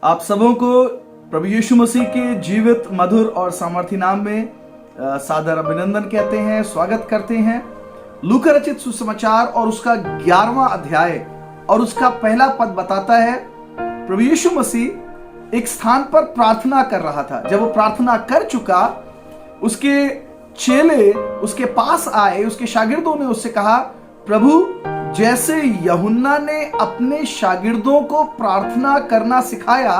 आप सबों को प्रभु यीशु मसीह के जीवित, मधुर और सामर्थी नाम में सादर अभिनंदन कहते हैं, स्वागत करते हैं। लूका रचित सुसमाचार और उसका 11वां अध्याय और उसका पहला पद बताता है, प्रभु यीशु मसीह एक स्थान पर प्रार्थना कर रहा था। जब वो प्रार्थना कर चुका, उसके चेले उसके पास आए, उसके शागिर्दों ने उससे कहा, प्रभु, जैसे यूहन्ना ने अपने शागिर्दों को प्रार्थना करना सिखाया,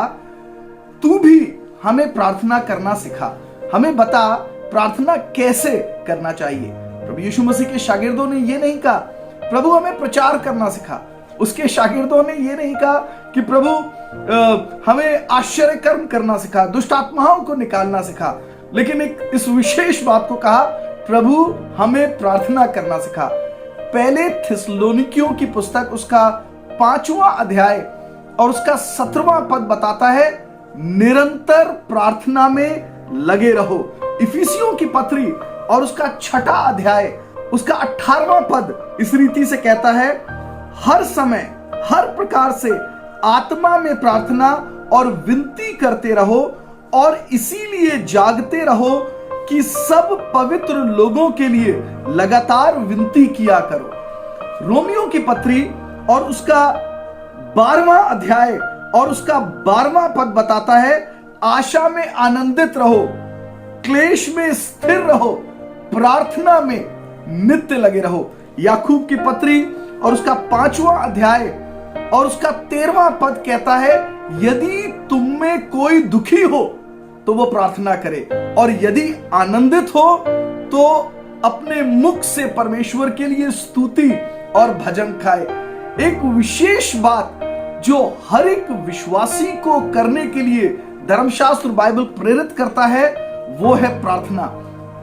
तू भी हमें प्रार्थना करना सिखा। हमें बता प्रार्थना कैसे करना चाहिए। प्रभु यीशु मसीह के शागिर्दों ने ये नहीं कहा, प्रभु हमें प्रचार करना सिखा। उसके शागिर्दों ने ये नहीं कहा कि प्रभु हमें आश्चर्य कर्म करना सिखा, दुष्ट आत्माओं को निकालना सिखा, लेकिन इस विशेष बात को कहा, प्रभु हमें प्रार्थना करना सिखा। पहले थिस्सलुनीकियों की पुस्तक उसका 5वां अध्याय और उसका 17वां पद बताता है, निरंतर प्रार्थना में लगे रहो। इफिसियों की पत्री और उसका 6ठा अध्याय उसका 18वां पद इस रीति से कहता है, हर समय हर प्रकार से आत्मा में प्रार्थना और विनती करते रहो और इसीलिए जागते रहो कि सब पवित्र लोगों के लिए लगातार विनती किया करो। रोमियो की पत्री और उसका 12वां अध्याय और उसका 12वां पद बताता है, आशा में आनंदित रहो, क्लेश में स्थिर रहो, प्रार्थना में नित्य लगे रहो। याकूब की पत्री और उसका 5वां अध्याय और उसका 13वां पद कहता है, यदि तुम में कोई दुखी हो तो वो प्रार्थना करे, और यदि आनंदित हो तो अपने मुख से परमेश्वर के लिए स्तुति और भजन खाए। एक विशेष बात जो हर एक विश्वासी को करने के लिए धर्मशास्त्र बाइबल प्रेरित करता है, वो है प्रार्थना।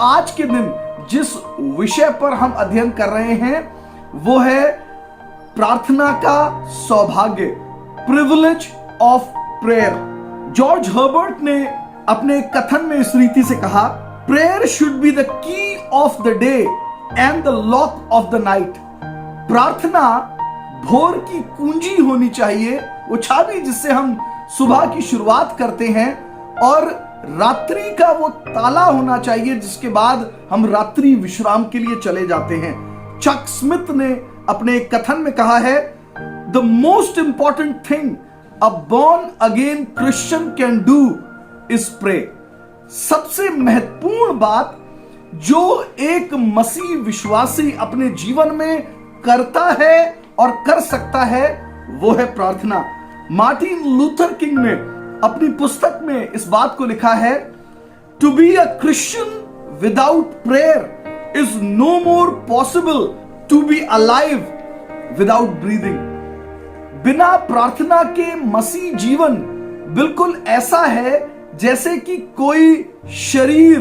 आज के दिन जिस विषय पर हम अध्ययन कर रहे हैं वो है प्रार्थना का सौभाग्य, privilege of prayer. George Herbert ने अपने कथन में इस रीति से कहा, prayer should be the key of the day and the lock of the night. प्रार्थना भोर की कुंजी होनी चाहिए, वो चाबी जिससे हम सुबह की शुरुआत करते हैं, और रात्रि का वो ताला होना चाहिए जिसके बाद हम रात्रि विश्राम के लिए चले जाते हैं। चक स्मिथ ने अपने कथन में कहा है, the most important thing a born again Christian can do is pray. सबसे महत्वपूर्ण बात जो एक मसीह विश्वासी अपने जीवन में करता है और कर सकता है, वो है प्रार्थना। मार्टिन लूथर किंग ने अपनी पुस्तक में इस बात को लिखा है, to be a Christian without prayer is no more possible to be alive without breathing. बिना प्रार्थना के मसीह जीवन बिल्कुल ऐसा है जैसे कि कोई शरीर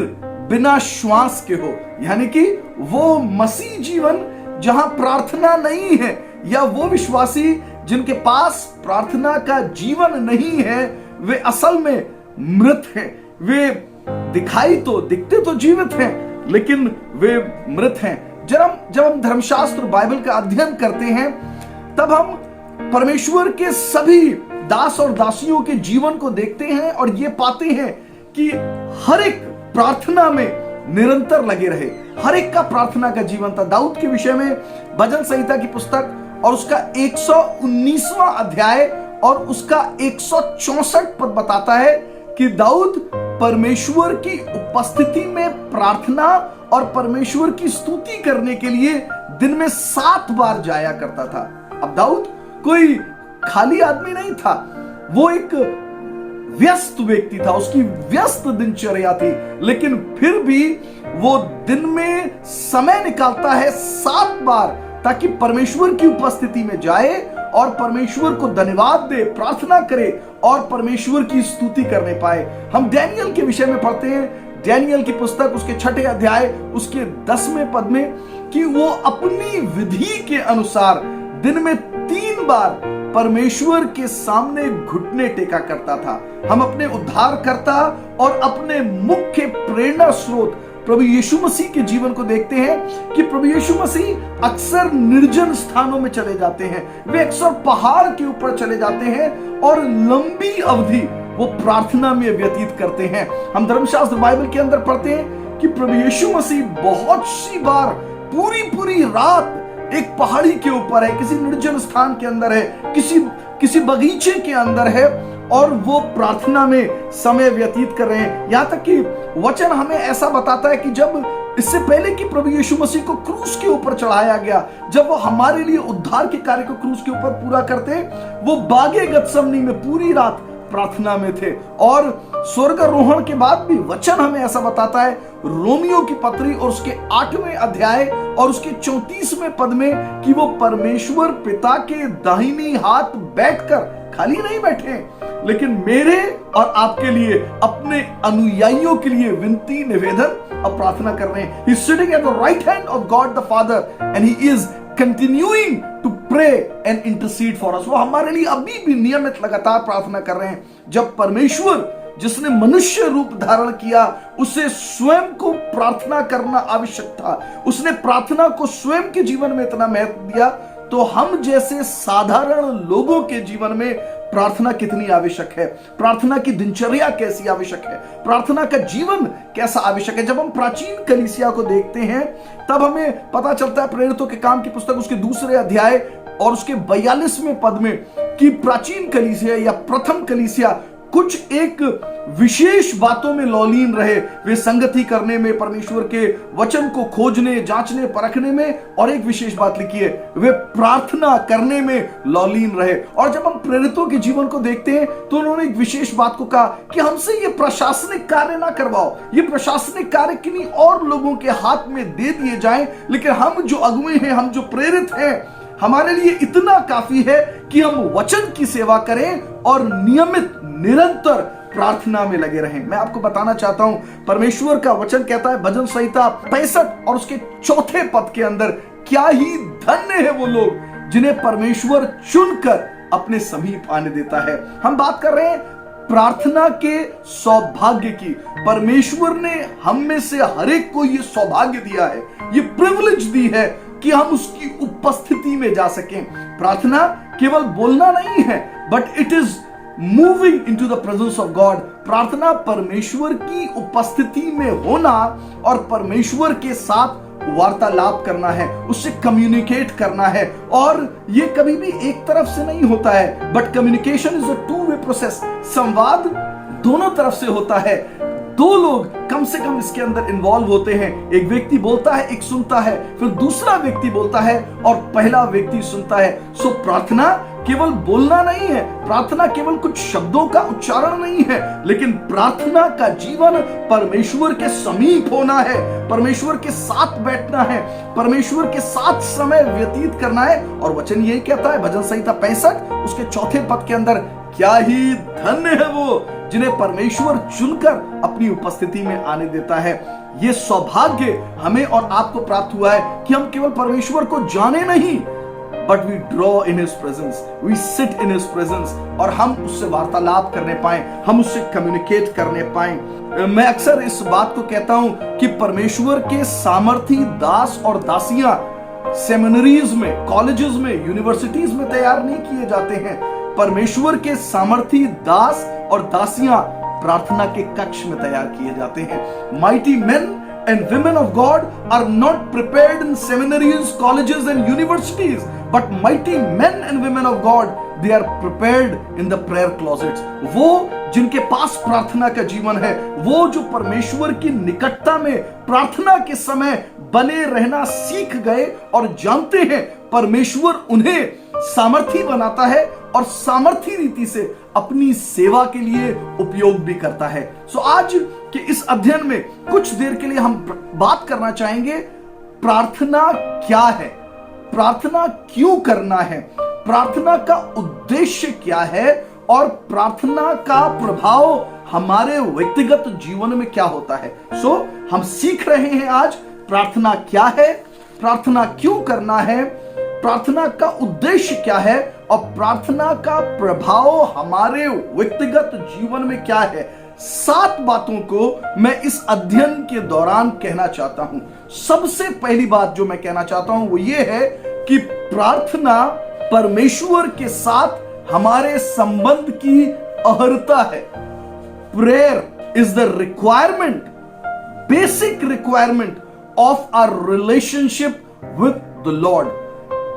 बिना श्वास के हो, यानी कि वो मसीह जीवन जहां प्रार्थना नहीं है, या वो विश्वासी जिनके पास प्रार्थना का जीवन नहीं है, वे असल में मृत हैं। वे दिखते तो जीवित हैं, लेकिन वे मृत हैं। जब हम धर्मशास्त्र बाइबल का अध्ययन करते हैं, तब हम परमेश्वर के सभी दास और दासियों के जीवन को देखते हैं और ये पाते हैं कि हर एक प्रार्थना में निरंतर लगे रहे। हर एक का प्रार्थना का जीवन था। दाऊद के विषय में भजन संहिता की पुस्तक और उसका 119वां अध्याय और उसका 164 पद बताता है कि दाऊद परमेश्वर की उपस्थिति में प्रार्थना और परमेश्वर की स्तुति करने के लिए दिन में 7 बार जाया करता था। अब दाऊद कोई खाली आदमी नहीं था, वो एक व्यस्त व्यक्ति था, उसकी व्यस्त दिनचर्या थी, लेकिन फिर भी वो दिन में समय निकालता है 7 बार ताकि परमेश्वर की उपस्थिति में जाए और परमेश्वर को धन्यवाद दे, प्रार्थना करे और परमेश्वर की स्तुति करने पाए। हम डैनियल के विषय में पढ़ते हैं, डैनियल की पुस्तक उसके 6ठे अध्याय उसके 10वें पद में, कि वो अपनी विधि के अनुसार दिन में 3 बार परमेश्वर के सामने घुटने टेका करता था। हम अपने उद्धारकर्ता और अपने मुख्य प्रेरणा स्रोत प्रभु यीशु मसीह के जीवन को देखते हैं कि प्रभु यीशु मसीह अक्सर निर्जन स्थानों में चले जाते हैं, वे अक्सर पहाड़ के ऊपर चले जाते हैं और लंबी अवधि वो प्रार्थना में व्यतीत करते हैं। हम धर्मशास्त्र बाइबल के अंदर पढ़ते हैं कि प्रभु यीशु मसीह बहुत सी बार पूरी रात एक पहाड़ी के ऊपर है, किसी निर्जन स्थान के अंदर है, किसी बगीचे के अंदर है और वो प्रार्थना में समय व्यतीत कर रहे हैं। यहां तक कि वचन हमें ऐसा बताता है कि जब इससे पहले कि प्रभु यीशु मसीह को क्रूस के ऊपर चढ़ाया गया, जब वो हमारे लिए उद्धार के कार्य को क्रूस के ऊपर पूरा करते, वो बागे गतसमनी में पूरी रात प्रार्थना में थे। और स्वर्गारोहण के बाद भी वचन हमें ऐसा बताता है रोमियो की पत्री और उसके 8वें अध्याय और उसके 34वें पद में कि वो परमेश्वर पिता के दाहिनी हाथ बैठकर खाली नहीं बैठे, लेकिन मेरे और आपके लिए, अपने अनुयायियों के लिए विनती निवेदन और प्रार्थना कर रहे हैं। He is sitting at the right hand of God the Father and he is continuing to pray and intercede for us। वो हमारे लिए अभी भी नियमित लगातार प्रार्थना कर रहे हैं। जब परमेश्वर जिसने मनुष्य रूप धारण किया, उसे स्वयं को प्रार्थना करना आवश्यक था, उसने प्रार्थना को स्वयं के जीवन में इतना महत्व दिया, तो हम जैसे साधारण लोगों के जीवन में प्रार्थना कितनी आवश्यक है, प्रार्थना की दिनचर्या कैसी आवश्यक है, प्रार्थना का जीवन कैसा आवश्यक है। जब हम प्राचीन कलीसिया को देखते हैं तब हमें पता चलता है प्रेरितों के काम की पुस्तक उसके 2 अध्याय और उसके 42वें पद में कि प्राचीन कलीसिया या प्रथम कलीसिया कुछ एक विशेष बातों में लौलीन रहे। वे संगति करने में, परमेश्वर के वचन को खोजने, जांचने, परखने में, और एक विशेष बात लिखी है, वे प्रार्थना करने में लौलीन रहे। और जब हम प्रेरितों के जीवन को देखते हैं तो उन्होंने एक विशेष बात को कहा कि हमसे ये प्रशासनिक कार्य ना करवाओ, ये प्रशासनिक कार्य किन्हीं और लोगों के हाथ में दे दिए जाएं, लेकिन हम जो अगुवे हैं, हम जो प्रेरित हैं, हमारे लिए इतना काफी है कि हम वचन की सेवा करें और नियमित निरंतर प्रार्थना में लगे रहें। मैं आपको बताना चाहता हूं, परमेश्वर का वचन कहता है भजन संहिता 65 और उसके 4 पद के अंदर, क्या ही धन्य है वो लोग जिन्हें परमेश्वर चुनकर अपने समीप आने देता है। हम बात कर रहे हैं प्रार्थना के सौभाग्य की। परमेश्वर ने हम में से हर एक को ये सौभाग्य दिया है, ये प्रिविलेज दी है कि हम उसकी उपस्थिति में जा सकें। प्रार्थना केवल बोलना नहीं है, but it is moving into the presence of God. प्रार्थना परमेश्वर की उपस्थिति में होना और परमेश्वर के साथ वार्तालाप करना है, उससे कम्युनिकेट करना है। और ये कभी भी एक तरफ से नहीं होता है, but communication is a two way process. संवाद दोनों तरफ से होता है, 2 लोग कम से कम इसके अंदर इन्वॉल्व होते हैं। एक व्यक्ति बोलता है, एक सुनता है, फिर दूसरा व्यक्ति बोलता है और पहला व्यक्ति सुनता है। सो प्रार्थना केवल बोलना नहीं है, प्रार्थना केवल कुछ शब्दों का उच्चारण नहीं है, लेकिन प्रार्थना का जीवन परमेश्वर के समीप होना है, परमेश्वर के साथ बैठना है, परमेश्वर के साथ समय व्यतीत करना है। और वचन यही कहता है भजन संहिता 65 उसके 4 पद के अंदर, क्या ही धन्य है वो जिन्हें परमेश्वर चुनकर अपनी उपस्थिति में आने देता है। ये सौभाग्य हमें और आपको प्राप्त हुआ है कि हम केवल परमेश्वर को जाने नहीं, but we draw in his presence, we sit in his presence, और हम उससे वार्तालाप करने पाए, हम उससे कम्युनिकेट करने पाए। मैं अक्सर इस बात को कहता हूं कि परमेश्वर के सामर्थी दास और दासियां सेमिनरीज में, कॉलेजेस में, यूनिवर्सिटीज में तैयार नहीं किए जाते हैं। परमेश्वर के सामर्थी दास और दासियां प्रार्थना के कक्ष में तैयार किए जाते हैं। Mighty main and women of God are not prepared in seminaries, colleges and universities, but mighty men and women of God, they are prepared in the prayer closets। वो जिनके पास प्रार्थना का जीवन है, वो जो परमेश्वर की निकटता में प्रार्थना के समय बने रहना सीख गए और जानते हैं परमेश्वर उन्हें सामर्थी बनाता है और सामर्थी रीति से अपनी सेवा के लिए उपयोग भी करता है। सो आज के इस अध्ययन में कुछ देर के लिए हम बात करना चाहेंगे, प्रार्थना क्या है, प्रार्थना क्यों करना है, प्रार्थना का उद्देश्य क्या है और प्रार्थना का प्रभाव हमारे व्यक्तिगत जीवन में क्या होता है। सो हम सीख रहे हैं आज प्रार्थना क्या है, प्रार्थना क्यों करना है, प्रार्थना का उद्देश्य क्या है और प्रार्थना का प्रभाव हमारे व्यक्तिगत जीवन में क्या है। 7 बातों को मैं इस अध्ययन के दौरान कहना चाहता हूं। सबसे पहली बात जो मैं कहना चाहता हूं वो ये है कि प्रार्थना परमेश्वर के साथ हमारे संबंध की अहर्ता है। Prayer is the requirement, basic requirement of our relationship with the Lord.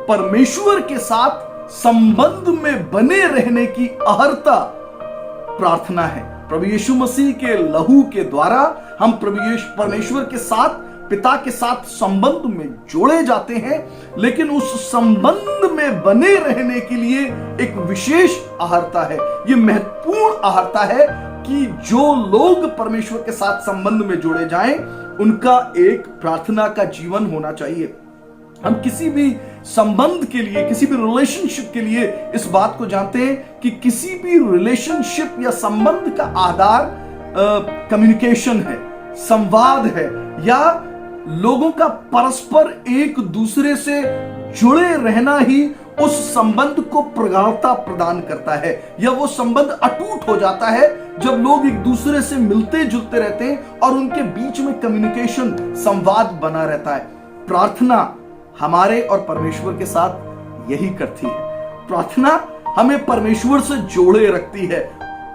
परमेश्वर के साथ संबंध में बने रहने की अहर्ता प्रार्थना है। प्रभु यीशु मसीह के लहू के द्वारा हम परमेश्वर के साथ, पिता के साथ संबंध में जोड़े जाते हैं, लेकिन उस संबंध में बने रहने के लिए एक विशेष अहर्ता है। यह महत्वपूर्ण अहर्ता है कि जो लोग परमेश्वर के साथ संबंध में जोड़े जाएं, उनका एक प्रार्थना का जीवन होना चाहिए। हम किसी भी संबंध के लिए, किसी भी रिलेशनशिप के लिए इस बात को जानते हैं कि किसी भी रिलेशनशिप या संबंध का आधार कम्युनिकेशन है, संवाद है, या लोगों का परस्पर एक दूसरे से जुड़े रहना ही उस संबंध को प्रगाढ़ता प्रदान करता है, या वो संबंध अटूट हो जाता है जब लोग एक दूसरे से मिलते जुलते रहते हैं और उनके बीच में कम्युनिकेशन, संवाद बना रहता है। प्रार्थना हमारे और परमेश्वर के साथ यही करती है। प्रार्थना हमें परमेश्वर से जोड़े रखती है।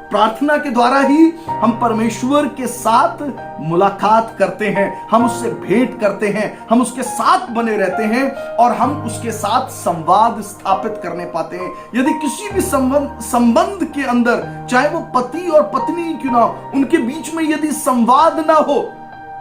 प्रार्थना के द्वारा ही हम परमेश्वर के साथ मुलाकात करते हैं, हम उससे भेंट करते हैं, हम उसके साथ बने रहते हैं और हम उसके साथ संवाद स्थापित करने पाते हैं। यदि किसी भी संबंध के अंदर, चाहे वो पति और पत्नी क्यों ना हो, उनके बीच में यदि संवाद ना हो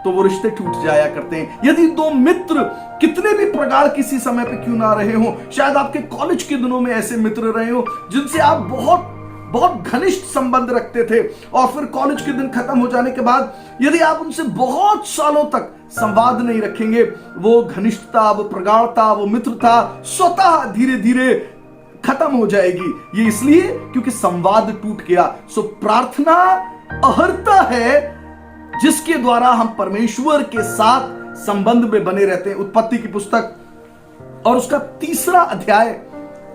तो वो रिश्ते टूट जाया करते हैं। यदि 2 मित्र कितने भी प्रगाढ़ किसी समय पे क्यों ना रहे हो, शायद आपके कॉलेज के दिनों में ऐसे मित्र रहे हो जिनसे आप बहुत बहुत घनिष्ठ संबंध रखते थे, और फिर कॉलेज के दिन खत्म हो जाने के बाद यदि आप उनसे बहुत सालों तक संवाद नहीं रखेंगे, वो घनिष्ठता, वो प्रगाढ़ता, वो मित्रता स्वतः धीरे धीरे खत्म हो जाएगी। ये इसलिए क्योंकि संवाद टूट गया। सो प्रार्थना अहर्ता है जिसके द्वारा हम परमेश्वर के साथ संबंध में बने रहते हैं। उत्पत्ति की पुस्तक और उसका 3रा अध्याय,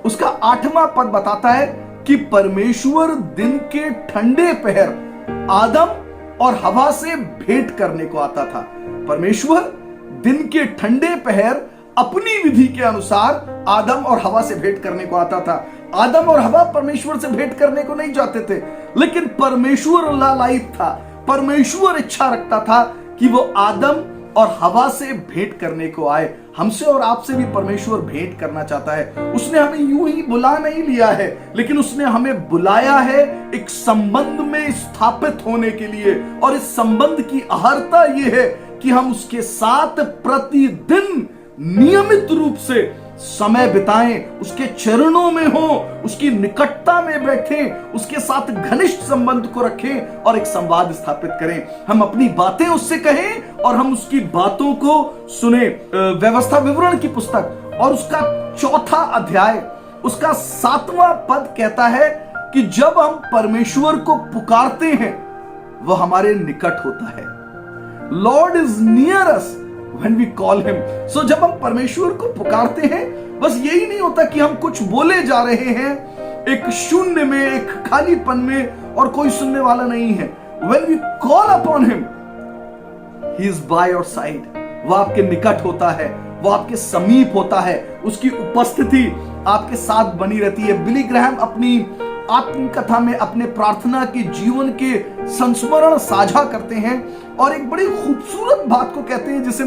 उसका 8वां पद बताता है कि परमेश्वर दिन के ठंडे पहर आदम और हवा से भेंट करने को आता था। परमेश्वर दिन के ठंडे पहर अपनी विधि के अनुसार आदम और हवा से भेंट करने को आता था। आदम और हवा परमेश्वर से भेंट करने को नहीं जाते थे, लेकिन परमेश्वर लालायित था, परमेश्वर इच्छा रखता था कि वो आदम और हवा से भेंट करने को आए। हमसे और आपसे भी परमेश्वर भेंट करना चाहता है। उसने हमें यूं ही बुला नहीं लिया है, लेकिन उसने हमें बुलाया है एक संबंध में स्थापित होने के लिए। और इस संबंध की अहर्ता यह है कि हम उसके साथ प्रतिदिन नियमित रूप से समय बिताएं, उसके चरणों में हो, उसकी निकटता में बैठें, उसके साथ घनिष्ठ संबंध को रखें और एक संवाद स्थापित करें। हम अपनी बातें उससे कहें और हम उसकी बातों को सुने। व्यवस्था विवरण की पुस्तक और उसका 4था अध्याय, उसका 7वां पद कहता है कि जब हम परमेश्वर को पुकारते हैं वह हमारे निकट होता है। Lord is near us when we call him। so जब हम परमेश्वर को पुकारते हैं, बस यही नहीं होता कि हम कुछ बोले जा रहे हैं एक शून्य में, एक खालीपन में, और कोई सुनने वाला नहीं है। when we call upon him, he is by your side। वो आपके निकट होता है, वो आपके समीप होता है, उसकी उपस्थिति आपके साथ बनी रहती है। बिली ग्रैहम अपनी आत्मकथा में अपने प्रार्थना के जीवन के संस्मरण साझा करते हैं और एक बड़ी खूबसूरत बात को कहते हैं जिसे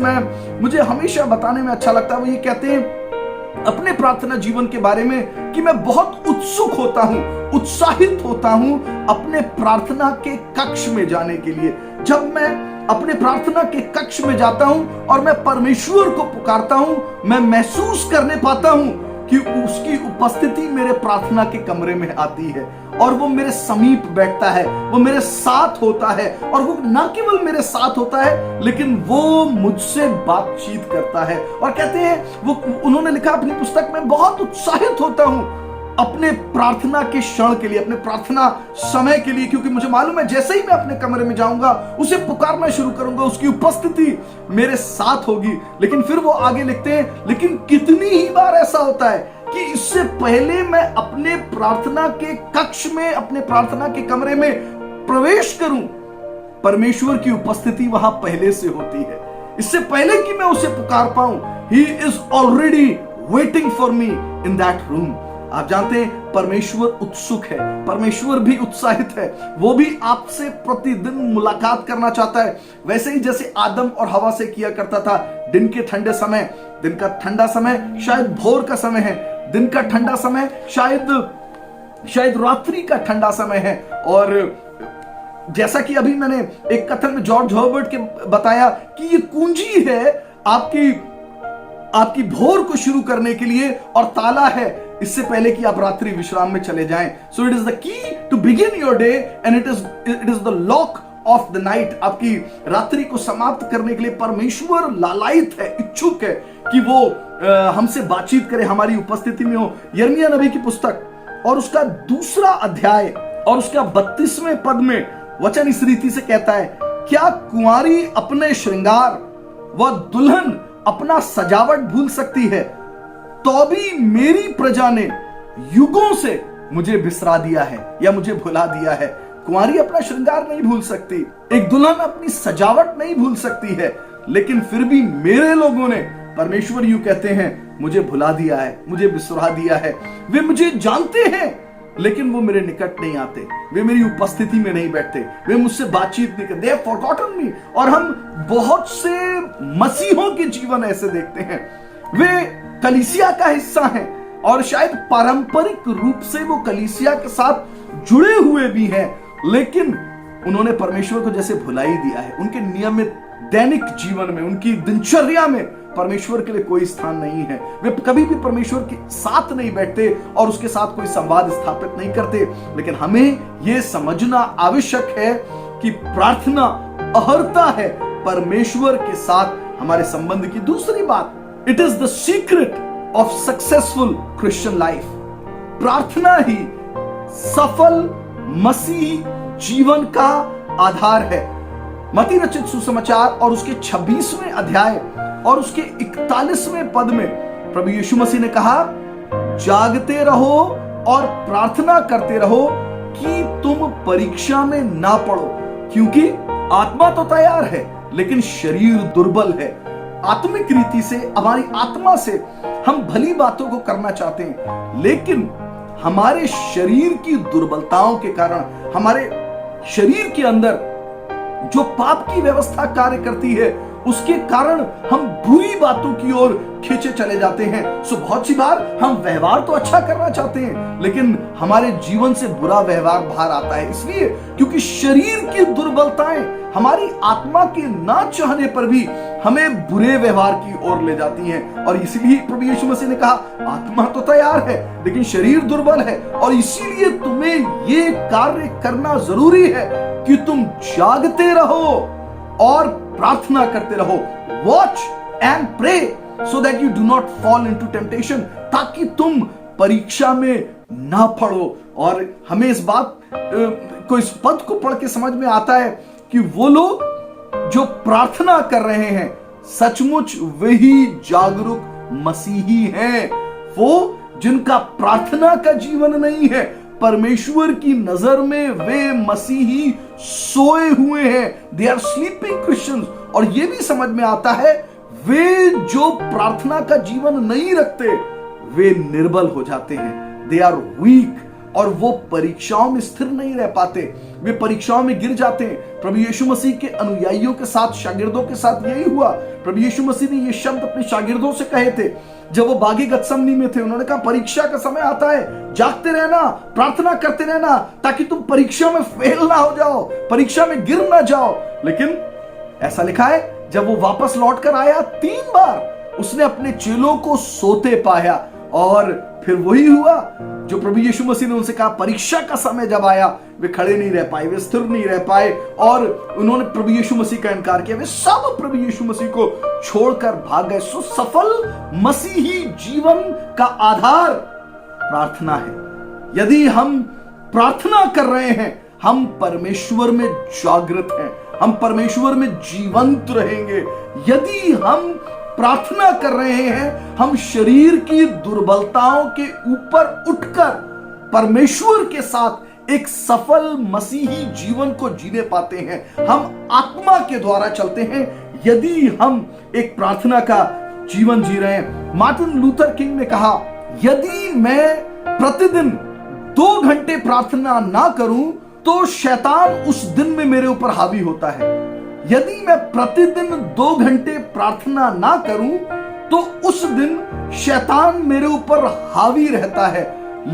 मुझे हमेशा बताने में अच्छा लगता है। वो ये कहते हैं अपने प्रार्थना जीवन के बारे में कि मैं बहुत उत्सुक होता हूं, उत्साहित होता हूं अपने प्रार्थना के कक्ष में जाने के लिए। जब मैं अपने प्रार्थना के कक्ष में जाता हूं और मैं परमेश्वर को पुकारता हूं, मैं महसूस करने पाता हूं कि उसकी उपस्थिति मेरे प्रार्थना के कमरे में आती है और वो मेरे समीप बैठता है, वो मेरे साथ होता है। और वो ना केवल मेरे साथ होता है, लेकिन वो मुझसे बातचीत करता है। और कहते हैं, वो उन्होंने लिखा अपनी पुस्तक में, बहुत उत्साहित होता हूं अपने प्रार्थना के क्षण के लिए, अपने प्रार्थना समय के लिए, क्योंकि मुझे मालूम है जैसे ही मैं अपने कमरे में जाऊंगा, उसे पुकारना शुरू करूंगा, उसकी उपस्थिति मेरे साथ होगी। लेकिन फिर वो आगे लिखते हैं, लेकिन कितनी ही बार ऐसा होता है कि इससे पहले मैं अपने प्रार्थना के कक्ष में, अपने प्रार्थना के कमरे में प्रवेश करूं, परमेश्वर की उपस्थिति वहां पहले से होती है। इससे पहले कि मैं उसे पुकार पाऊं, he is already waiting for me in that room. आप जानते हैं परमेश्वर उत्सुक है, परमेश्वर भी उत्साहित है, वो भी आपसे प्रतिदिन मुलाकात करना चाहता है। वैसे ही जैसे आदम और हवा से किया करता था दिन के ठंडे समय। दिन का ठंडा समय शायद भोर का समय है, दिन का ठंडा समय शायद रात्रि का ठंडा समय है। और जैसा कि अभी मैंने एक कथन में जॉर्ज हर्बर्ट के बताया कि ये कुंजी है आपकी भोर को शुरू करने के लिए, और ताला है इससे पहले कि आप रात्रि विश्राम में चले जाएं। So it is the key to begin your day and it is the lock of the night. आपकी रात्रि को समाप्त करने के लिए परमेश्वर लालायित है, इच्छुक है कि वो हमसे बातचीत करे, हमारी उपस्थिति में हो। यिर्मयाह नबी की पुस्तक और उसका 2 अध्याय और उसका 32वें पद में वचन इस रीति से कहता है, क्या कुंवारी अपने श्रृंगार व दुल्हन अपना सजावट भूल सकती है? तो भी मेरी प्रजा ने युगों से मुझे बिसरा दिया है या मुझे भुला दिया है। कुंवारी अपना श्रृंगार नहीं भूल सकती, एक दुल्हन अपनी सजावट नहीं भूल सकती है, लेकिन फिर भी मेरे लोगों ने, परमेश्वर यूं कहते हैं, मुझे भुला दिया है, मुझे बिसरा दिया है। वे मुझे जानते हैं लेकिन वो मेरे निकट नहीं आते, वे मेरी उपस्थिति में नहीं बैठते, वे मुझसे बातचीत नहीं करते। They have forgotten me। और हम बहुत से मसीहों के जीवन ऐसे देखते हैं, वे कलीसिया का हिस्सा हैं और शायद पारंपरिक रूप से वो कलीसिया के साथ जुड़े हुए भी हैं, लेकिन उन्होंने परमेश्वर को जैसे भुला ही दिया है। उनके नियमित दैनिक जीवन में, उनकी दिनचर्या में परमेश्वर के लिए कोई स्थान नहीं है। वे कभी भी परमेश्वर के साथ नहीं बैठते और उसके साथ कोई संवाद स्थापित नहीं करते। लेकिन हमें यह समझना आवश्यक है कि प्रार्थना अहर्ता है परमेश्वर के साथ हमारे संबंध की। दूसरी बात, it is the secret of successful Christian life. प्रार्थना ही सफल मसीह जीवन का आधार है। मत्ती रचित सुसमाचार और उसके 26वें अध्याय और उसके 41वें पद में प्रभु यीशु मसीह ने कहा, जागते रहो और प्रार्थना करते रहो कि तुम परीक्षा में ना पड़ो, क्योंकि आत्मा तो तैयार है लेकिन शरीर दुर्बल है। आत्मिक रीति से, हमारी आत्मा से हम भली बातों को करना चाहते हैं, लेकिन हमारे शरीर की दुर्बलताओं के कारण, हमारे शरीर के अंदर जो पाप की व्यवस्था कार्य करती है, उसके कारण हम बुरी बातों की ओर खींचे चले जाते हैं। सो बहुत सी बार हम व्यवहार तो अच्छा करना चाहते हैं, लेकिन हमारे जीवन से बुरा व्यवहार बाहर आता है। इसलिए क्योंकि शरीर की दुर्बलताएं हमारी आत्मा के ना चाहने पर भी हमें बुरे व्यवहार की ओर ले जाती हैं। और इसीलिए प्रभु यीशु मसीह ने कहा, आत्मा तो तैयार है लेकिन शरीर दुर्बल है, और इसीलिए तुम्हें ये कार्य करना जरूरी है कि तुम जागते रहो और प्रार्थना करते रहो। Watch and pray so that you do not fall into temptation, ताकि तुम परीक्षा में ना पड़ो। और हमें इस बात को, इस पद को पढ़ के समझ में आता है कि वो लोग जो प्रार्थना कर रहे हैं सचमुच वही जागरूक मसीही हैं। वो जिनका प्रार्थना का जीवन नहीं है, परमेश्वर की नजर में वे मसीही सोए हुए हैं। They are sleeping Christians. और यह भी समझ में आता है, वे जो प्रार्थना का जीवन नहीं रखते वे निर्बल हो जाते हैं। दे आर वीक, और वो परीक्षाओं में स्थिर नहीं रह पाते, वे परीक्षाओं में गिर जाते हैं। प्रभु यीशु मसीह के अनुयायियों के साथ, शागिर्दों के साथ यही हुआ। प्रभु यीशु मसीह ने ये शब्द अपने शागिर्दों से कहे थे जब वो बागी गतसमनी में थे। उन्होंने कहा, परीक्षा का समय आता है, जागते रहना, प्रार्थना करते रहना, ताकि तुम परीक्षा में फेल ना हो जाओ, परीक्षा में गिर ना जाओ। लेकिन ऐसा लिखा है, जब वो वापस लौट कर आया 3 बार उसने अपने चेलों को सोते पाया। और फिर वही हुआ जो प्रभु यीशु मसीह ने उनसे कहा। परीक्षा का समय जब आया, वे खड़े नहीं रह पाए, वे स्थिर नहीं रह पाए, और उन्होंने प्रभु यीशु मसीह का इनकार किया। वे सब प्रभु यीशु मसीह को छोड़कर भाग गए। सो सफल मसीही जीवन का आधार प्रार्थना है। यदि हम प्रार्थना कर रहे हैं, हम परमेश्वर में जागृत हैं, हम परमेश्वर में जीवंत रहेंगे। यदि हम प्रार्थना कर रहे हैं, हम शरीर की दुर्बलताओं के ऊपर उठकर परमेश्वर के साथ एक सफल मसीही जीवन को जीने पाते हैं। हम आत्मा के द्वारा चलते हैं यदि हम एक प्रार्थना का जीवन जी रहे हैं। मार्टिन लूथर किंग ने कहा, यदि मैं प्रतिदिन 2 घंटे प्रार्थना ना करूं तो शैतान उस दिन में मेरे ऊपर हावी होता है। यदि मैं प्रतिदिन 2 घंटे प्रार्थना ना करूं तो उस दिन शैतान मेरे ऊपर हावी रहता है।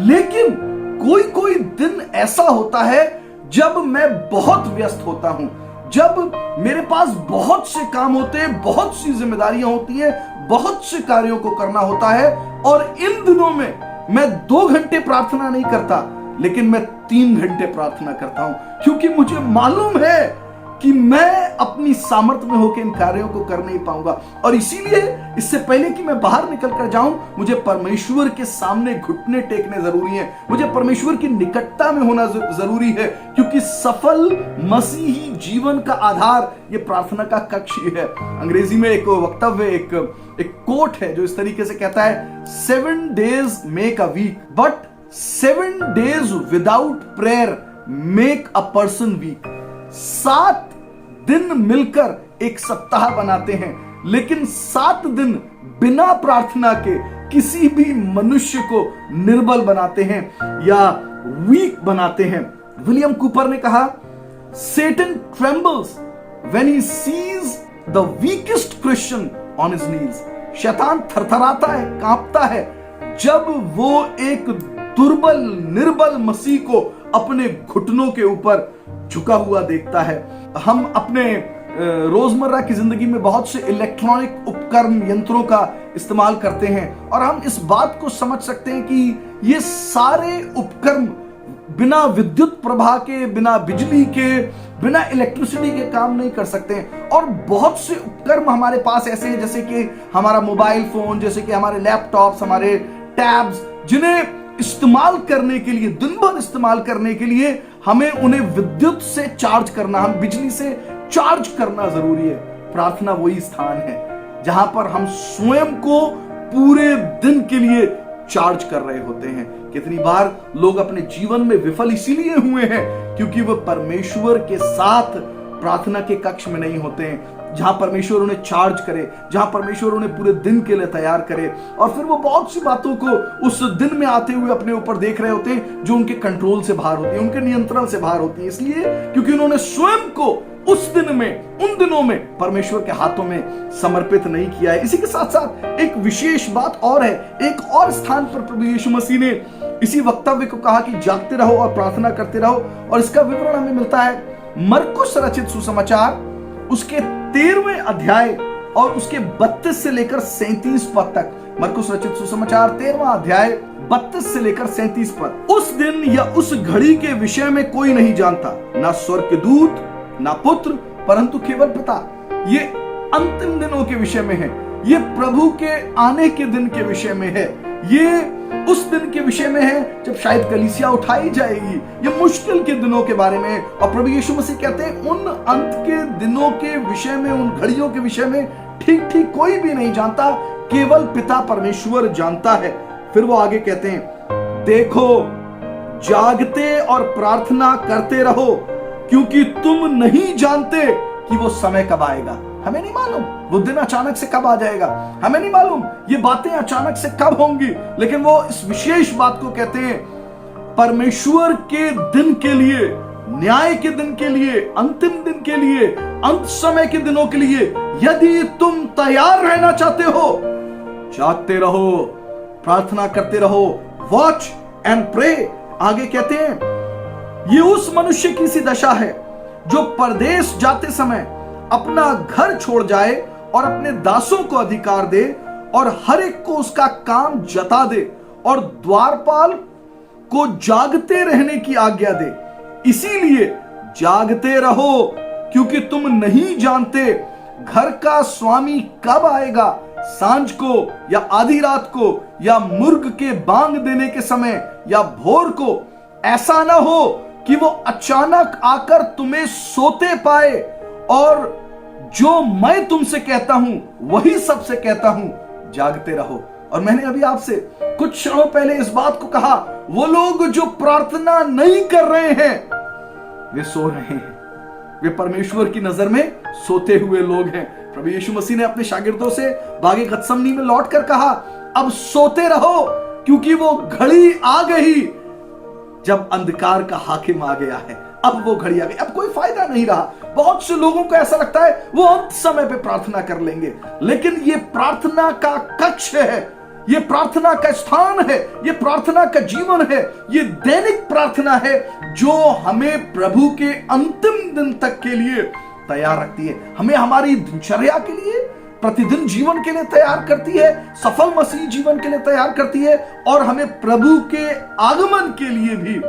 लेकिन कोई कोई दिन ऐसा होता है जब मैं बहुत व्यस्त होता हूं, जब मेरे पास बहुत से काम होते हैं, बहुत सी जिम्मेदारियां होती हैं, बहुत से कार्यों को करना होता है, और इन दिनों में मैं 2 घंटे प्रार्थना नहीं करता, लेकिन मैं 3 घंटे प्रार्थना करता हूं, क्योंकि मुझे मालूम है कि मैं अपनी सामर्थ्य में होकर इन कार्यों को कर नहीं पाऊंगा। और इसीलिए इससे पहले कि मैं बाहर निकल कर जाऊं, मुझे परमेश्वर के सामने घुटने टेकने जरूरी है, मुझे परमेश्वर की निकटता में होना जरूरी है, क्योंकि सफल मसीही जीवन का आधार ये प्रार्थना का कक्ष ही है। अंग्रेजी में एक वक्तव्य, एक कोट है जो इस तरीके से कहता है, 7 days make a week but 7 days without prayer make a person weak. 7 दिन मिलकर एक सप्ताह बनाते हैं, लेकिन 7 दिन बिना प्रार्थना के किसी भी मनुष्य को निर्बल बनाते हैं या वीक बनाते हैं। विलियम कूपर ने कहा, Satan trembles when he sees the weakest Christian on his knees। शैतान थरथराता है, कांपता है जब वो एक दुर्बल निर्बल मसीह को अपने घुटनों के ऊपर झुका हुआ देखता है। हम अपने रोजमर्रा की जिंदगी में बहुत से इलेक्ट्रॉनिक उपकरण यंत्रों का इस्तेमाल करते हैं, और हम इस बात को समझ सकते हैं कि ये सारे उपकरण बिना विद्युत प्रवाह के, बिना बिजली के, बिना इलेक्ट्रिसिटी के काम नहीं कर सकते हैं। और बहुत से उपकरण हमारे पास ऐसे हैं, जैसे कि हमारा मोबाइल फोन, जैसे कि हमारे लैपटॉप्स, हमारे टैब्स, जिन्हें इस्तेमाल करने के लिए, दिन भर इस्तेमाल करने के लिए हमें उन्हें विद्युत से चार्ज करना, हम बिजली से चार्ज करना जरूरी है। प्रार्थना वही स्थान है जहां पर हम स्वयं को पूरे दिन के लिए चार्ज कर रहे होते हैं। कितनी बार लोग अपने जीवन में विफल इसीलिए हुए हैं क्योंकि वो परमेश्वर के साथ प्रार्थना के कक्ष में नहीं होते हैं, जहां परमेश्वर उन्हें चार्ज करे, जहां परमेश्वर उन्हें पूरे दिन के लिए तैयार करे। और फिर वो बहुत सी बातों को उस दिन में आते हुए अपने ऊपर देख रहे होते हैं जो उनके कंट्रोल से बाहर होती है, उनके नियंत्रण से बाहर होती है, इसलिए क्योंकि उन्होंने स्वयं को उस दिन में, उन दिनों में परमेश्वर के हाथों में समर्पित नहीं किया है। इसी के साथ साथ एक विशेष बात और है, एक और स्थान पर प्रभु यीशु मसीह ने इसी वक्तव्य को कहा कि जागते रहो और प्रार्थना करते रहो, और इसका विवरण हमें मिलता है मरकुस रचित सुसमाचार उसके 13वें अध्याय और उसके 32 से लेकर 37 पद तक। मरकुस रचित सुसमाचार 13वां अध्याय 32 से लेकर 37 पद। उस दिन या उस घड़ी के विषय में कोई नहीं जानता, ना स्वर्ग के दूत, ना पुत्र, परंतु केवल पिता। ये अंतिम दिनों के विषय में है, ये प्रभु के आने के दिन के विषय में है, ये उस दिन के विषय में है जब शायद कलीसिया उठाई जाएगी। ये मुश्किल के दिनों के बारे में, और प्रभु यीशु मसीह कहते हैं उन अंत के दिनों के विषय में, उन घड़ियों के विषय में ठीक ठीक कोई भी नहीं जानता, केवल पिता परमेश्वर जानता है। फिर वो आगे कहते हैं, देखो जागते और प्रार्थना करते रहो, क्योंकि तुम नहीं जानते कि वो समय कब आएगा। हमें नहीं मालूम वो दिन अचानक से कब आ जाएगा, हमें नहीं मालूम ये बातें अचानक से कब होंगी, लेकिन वो इस विशेष बात को कहते हैं, परमेश्वर के दिन के लिए, न्याय के दिन के लिए, अंतिम दिन के लिए, अंत समय के दिनों के लिए यदि तुम तैयार रहना चाहते हो, जागते रहो, प्रार्थना करते रहो, वॉच एंड प्रे। आगे कहते हैं, ये उस मनुष्य की सी दशा है जो परदेश जाते समय अपना घर छोड़ जाए और अपने दासों को अधिकार दे और हर एक को उसका काम जता दे और द्वारपाल को जागते रहने की आज्ञा दे। इसीलिए जागते रहो, क्योंकि तुम नहीं जानते घर का स्वामी कब आएगा, सांझ को या आधी रात को या मुर्ग के बांग देने के समय या भोर को। ऐसा ना हो कि वो अचानक आकर तुम्हें सोते पाए। और जो मैं तुमसे कहता हूं वही सबसे कहता हूं, जागते रहो। और मैंने अभी आपसे कुछ क्षणों पहले इस बात को कहा, वो लोग जो प्रार्थना नहीं कर रहे हैं वे सो रहे हैं, वे परमेश्वर की नजर में सोते हुए लोग हैं। प्रभु यीशु मसीह ने अपने शागिर्दों से बागे गतसमनी में लौटकर कहा, अब सोते रहो, क्योंकि वो घड़ी आ गई जब अंधकार का हाकिम आ गया है। अब वो घड़ी आ गई, अब कोई फायदा नहीं रहा। बहुत से लोगों को ऐसा लगता है वो अंत समय पे प्रार्थना कर लेंगे, लेकिन ये प्रार्थना का कक्ष है, ये प्रार्थना का स्थान है, ये प्रार्थना का जीवन है, ये दैनिक प्रार्थना है जो हमें प्रभु के अंतिम दिन तक के लिए तैयार रखती है, हमें हमारी दिनचर्या के लिए, प्रतिदिन जीवन के लिए तैयार करती है, सफल मसीह जीवन के लिए तैयार करती है, और हमें प्रभु के आगमन के लिए भी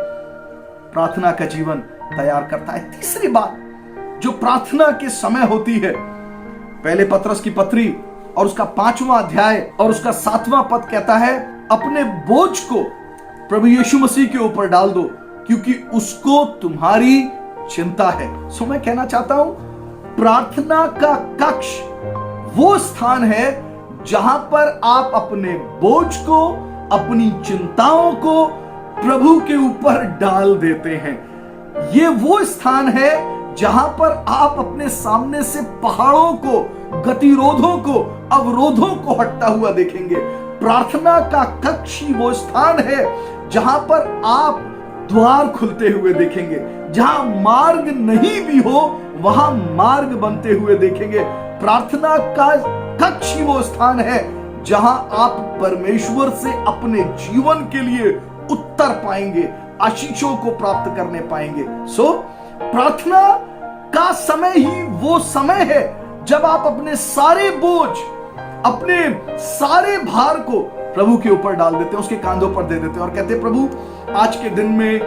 प्रार्थना का जीवन तैयार करता है। तीसरी बात जो प्रार्थना के समय होती है, पहले पतरस की पत्री और उसका 5वां अध्याय और उसका 7वां पद कहता है, अपने बोझ को प्रभु यीशु मसीह के ऊपर डाल दो, क्योंकि उसको तुम्हारी चिंता है। सो मैं कहना चाहता हूं, प्रार्थना का कक्ष वो स्थान है जहां पर आप अपने बोझ को, अपनी चिंताओं को प्रभु के ऊपर डाल देते हैं। ये वो स्थान है जहां पर आप अपने सामने से पहाड़ों को, गतिरोधों को, अवरोधों को हटता हुआ देखेंगे। प्रार्थना का कक्ष ही वो स्थान है जहां पर आप द्वार खुलते हुए देखेंगे, जहां मार्ग नहीं भी हो वहां मार्ग बनते हुए देखेंगे। प्रार्थना का कक्ष ही वो स्थान है जहां आप परमेश्वर से अपने जीवन के लिए उत्तर पाएंगे, आशीषों को प्राप्त करने पाएंगे। सो प्रार्थना का समय ही वो समय है जब आप अपने सारे बोझ, अपने सारे भार को प्रभु के ऊपर डाल देते हैं, उसके कांधों पर दे देते हैं और कहते हैं, प्रभु आज के दिन में,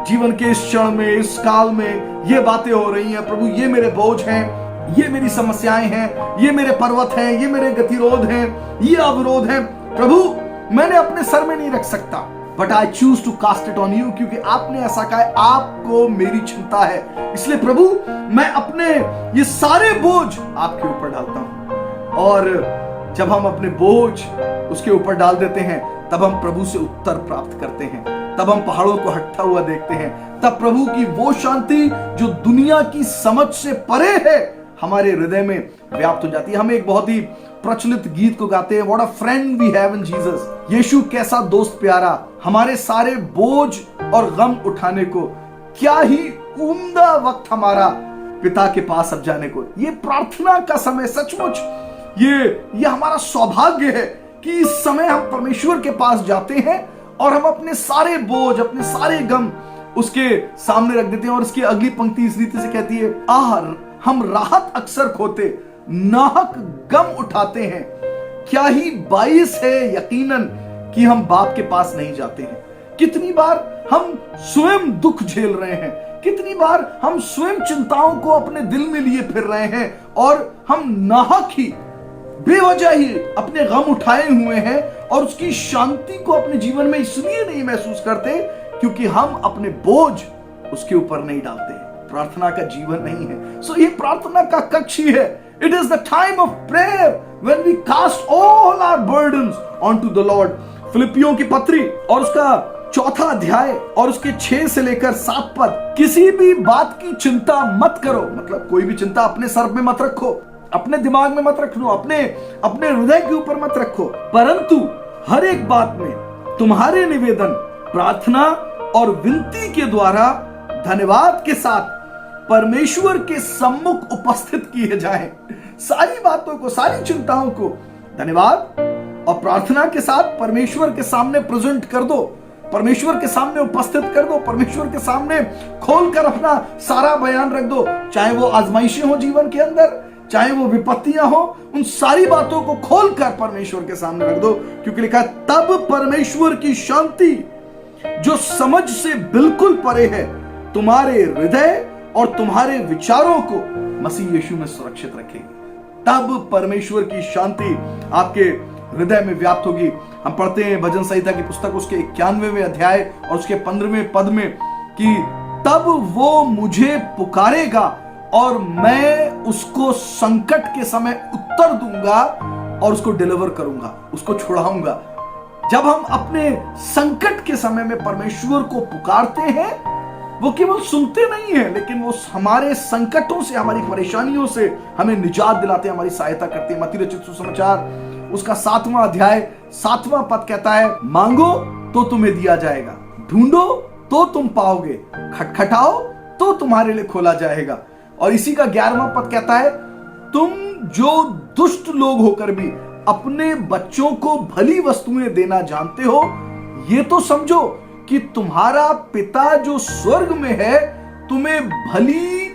जीवन के इस क्षण में, इस काल में ये बातें हो रही हैं, प्रभु ये मेरे बोझ हैं, ये मेरी समस्याएं हैं, ये मेरे पर्वत हैं, ये मेरे गतिरोध हैं, ये अवरोध हैं, प्रभु मैंने अपने सर में नहीं रख सकता, but I choose to cast it on you, क्योंकि आपने ऐसा कहा है, आपको मेरी चिंता है। इसलिए प्रभु मैं अपने ये सारे बोझ आपके ऊपर डालता हूं। और जब हम अपने बोझ उसके ऊपर डाल देते हैं, तब हम प्रभु से उत्तर प्राप्त करते हैं, तब हम पहाड़ों को हटता हुआ देखते हैं, तब प्रभु की वो शांति जो दुनिया की समझ से परे है हमारे हृदय में व्याप्त हो जाती है। हम एक बहुत ही प्रचलित गीत को गाते हैं, what a friend we have in Jesus. यीशु कैसा दोस्त प्यारा, हमारे सारे बोझ और गम उठाने को, क्या ही उम्दा वक्त हमारा पिता के पास अब जाने को। ये प्रार्थना का समय सचमुच ये हमारा सौभाग्य है कि इस समय हम परमेश्वर के पास जाते हैं और हम अपने सारे बोझ, अपने सारे गम उसके सामने रख देते हैं। और इसकी अगली पंक्ति इस रीति से कहती है, हम राहत अक्सर खोते, नाहक गम उठाते हैं, क्या ही बाइस है यकीनन कि हम बाप के पास नहीं जाते हैं। कितनी बार हम स्वयं दुख झेल रहे हैं, कितनी बार हम स्वयं चिंताओं को अपने दिल में लिए फिर रहे हैं और हम नाहक ही, बेवजह ही अपने गम उठाए हुए हैं और उसकी शांति को अपने जीवन में इसलिए नहीं महसूस करते क्योंकि हम अपने बोझ उसके ऊपर नहीं डालते। प्रार्थना का जीवन नहीं है। सो ये प्रार्थना का कक्ष ही है। It is the time of prayer when we cast all our burdens onto the Lord. फिलिपियों की पत्री और उसका 4था अध्याय और उसके 6 से लेकर 7 पद, किसी भी बात की चिंता मत करो, मतलब कोई भी चिंता अपने सर में मत रखो, अपने दिमाग में मत रखो, अपने हृदय के ऊपर मत रखो, परंतु हर एक बात में तुम्हारे निवेदन प्रार्थना और विनती के द्वारा धन्यवाद के साथ परमेश्वर के सम्मुख उपस्थित किए जाएं। सारी बातों को, सारी चिंताओं को धन्यवाद और प्रार्थना के साथ परमेश्वर के सामने प्रेजेंट कर दो, परमेश्वर के सामने उपस्थित कर दो, परमेश्वर के सामने खोलकर अपना सारा बयान रख दो। चाहे वो आजमाइशें हो जीवन के अंदर, चाहे वो विपत्तियां हो, उन सारी बातों को खोलकर परमेश्वर के सामने रख दो, क्योंकि लिखा है, तब परमेश्वर की शांति जो समझ से बिल्कुल परे है तुम्हारे हृदय और तुम्हारे विचारों को मसीह यीशु में सुरक्षित रखेगी। तब परमेश्वर की शांति आपके हृदय में व्याप्त होगी। हम पढ़ते हैं भजन संहिता की पुस्तक उसके 91वें अध्याय और उसके 15वें पद में कि तब वो मुझे पुकारेगा और मैं उसको संकट के समय उत्तर दूंगा, और उसको डिलीवर करूंगा, उसको छुड़ाऊंगा। जब हम अपने संकट के समय में परमेश्वर को पुकारते हैं, वो केवल सुनते नहीं है, लेकिन वो हमारे संकटों से, हमारी परेशानियों से हमें निजात दिलाते हैं, हमारी सहायता करते हैं। मत्ती रचित सुसमाचार उसका 7वां अध्याय 7वां पद कहता है, मांगो तो तुम्हें दिया जाएगा, ढूंढो तो तुम पाओगे, खटखटाओ तो तुम्हारे लिए खोला जाएगा। और इसी का 11वां पद कहता है, तुम जो दुष्ट लोग होकर भी अपने बच्चों को भली वस्तुएं देना जानते हो, ये तो समझो कि तुम्हारा पिता जो स्वर्ग में है तुम्हें भली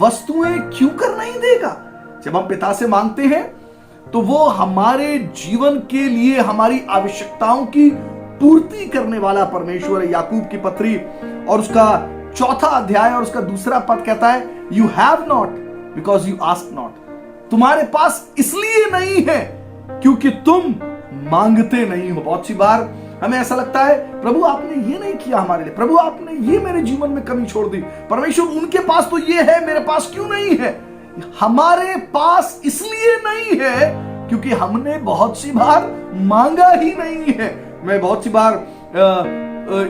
वस्तुएं क्यों कर नहीं देगा। जब हम पिता से मांगते हैं तो वो हमारे जीवन के लिए हमारी आवश्यकताओं की पूर्ति करने वाला परमेश्वर है। याकूब की पत्री और उसका 4था अध्याय और उसका 2 पद कहता है, you have not because you ask not. तुम्हारे पास इसलिए नहीं है क्योंकि तुम मांगते नहीं हो। बहुत सी बार हमें ऐसा लगता है, प्रभु आपने ये नहीं किया हमारे लिए, प्रभु आपने ये मेरे जीवन में कमी छोड़ दी, परमेश्वर उनके पास तो ये है, मेरे पास क्यों नहीं है। हमारे पास इसलिए नहीं है क्योंकि हमने बहुत सी बार मांगा ही नहीं है। मैं बहुत सी बार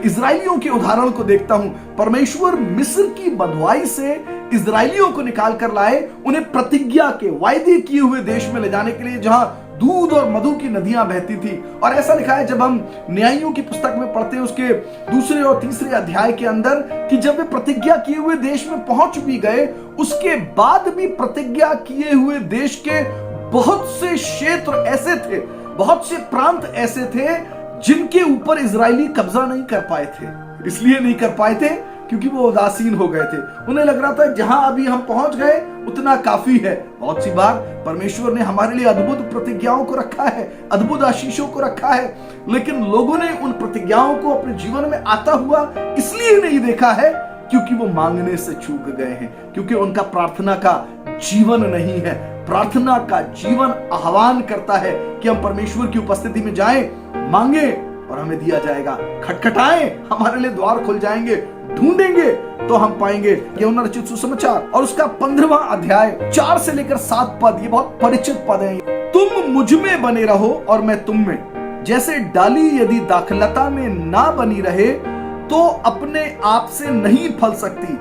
इजराइलियों के उदाहरण को देखता हूं। परमेश्वर मिस्र की बंधुआई से इजराइलियों को निकाल कर लाए, उन्हें प्रतिज्ञा के वायदे किए हुए देश में ले जाने के लिए, जहां दूध और मधु की नदियां बहती थी। और ऐसा लिखा है, जब हम न्यायियों की पुस्तक में पढ़ते हैं उसके 2 और 3 अध्याय के अंदर, कि जब वे प्रतिज्ञा किए हुए देश में पहुंच भी गए, उसके बाद भी प्रतिज्ञा किए हुए देश के बहुत से क्षेत्र ऐसे थे, बहुत से प्रांत ऐसे थे जिनके ऊपर इजरायली कब्जा नहीं कर पाए थे। इसलिए नहीं कर पाए थे क्योंकि वो उदासीन हो गए थे। उन्हें लग रहा था जहां अभी हम पहुंच गए उतना काफी है। बहुत सी बार परमेश्वर ने हमारे लिए अद्भुत प्रतिज्ञाओं को रखा है, अद्भुत आशीषों को रखा है, लेकिन लोगों ने उन प्रतिज्ञाओं को अपने जीवन में आता हुआ इसलिए नहीं देखा है क्योंकि वो मांगने से चूक गए हैं, क्योंकि उनका प्रार्थना का जीवन नहीं है। प्रार्थना का जीवन आह्वान करता है कि हम परमेश्वर की उपस्थिति में जाएं, मांगे और हमें दिया जाएगा, खटखटाएं हमारे लिए द्वार खुल जाएंगे, ढूंढेंगे तो हम पाएंगे। यूहन्ना रचित सुसमाचार और उसका 15वां अध्याय 4 से लेकर 7 पद, ये बहुत परिचित पद है। तुम मुझ में बने रहो और मैं तुम में। जैसे डाली यदि दाखलता में ना बनी रहे तो अपने आप से नहीं फल सकती,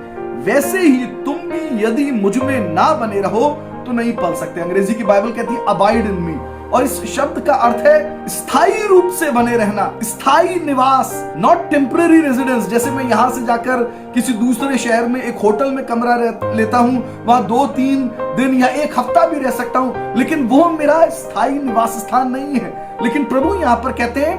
वैसे ही तुम भी यदि मुझ में ना बने रहो तो नहीं फल सकते। अंग्रेजी की बाइबल कहती है अबाइड इन मी, और इस शब्द का अर्थ है स्थायी रूप से बने रहना, स्थायी निवास, नॉट टेम्पररी रेजिडेंस। जैसे मैं यहां से जाकर किसी दूसरे शहर में एक होटल में कमरा लेता हूं, वहां 2-3 दिन या 1 हफ्ता भी रह सकता हूं, लेकिन वो मेरा स्थायी निवास स्थान नहीं है। लेकिन प्रभु यहां पर कहते हैं,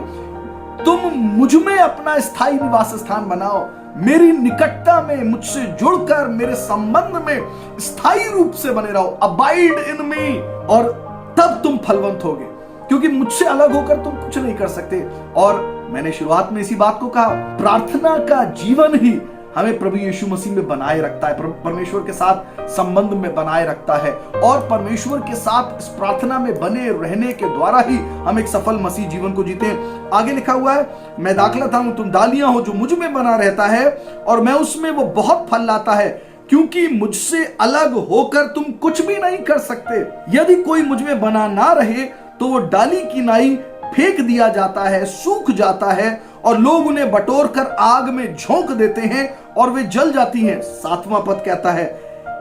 तुम मुझ में अपना स्थायी निवास स्थान बनाओ, मेरी निकटता में मुझसे जुड़कर मेरे संबंध में स्थायी रूप से बने रहो, अबाइड इन मी, और तब तुम फलवंत होगे, क्योंकि मुझसे अलग होकर तुम कुछ नहीं कर सकते। और मैंने शुरुआत में इसी बात को कहा, प्रार्थना का जीवन ही हमें प्रभु यीशु मसीह में बनाए रखता है, परमेश्वर के साथ संबंध में बनाए रखता है, और परमेश्वर के साथ इस प्रार्थना में बने रहने के द्वारा ही हम एक सफल मसीह जीवन को जीते हैं। आगे लिखा हुआ है, मैं दाखलता हूं, तुम डालियां हो, जो मुझ में बना रहता है और मैं उसमें, वो बहुत फल लाता है, क्योंकि मुझसे अलग होकर तुम कुछ भी नहीं कर सकते। यदि कोई मुझ में बना ना रहे तो वो डाली की नाई फेंक दिया जाता है, सूख जाता है, और लोग उन्हें बटोर कर आग में झोंक देते हैं और वे जल जाती हैं। 7वां पद कहता है,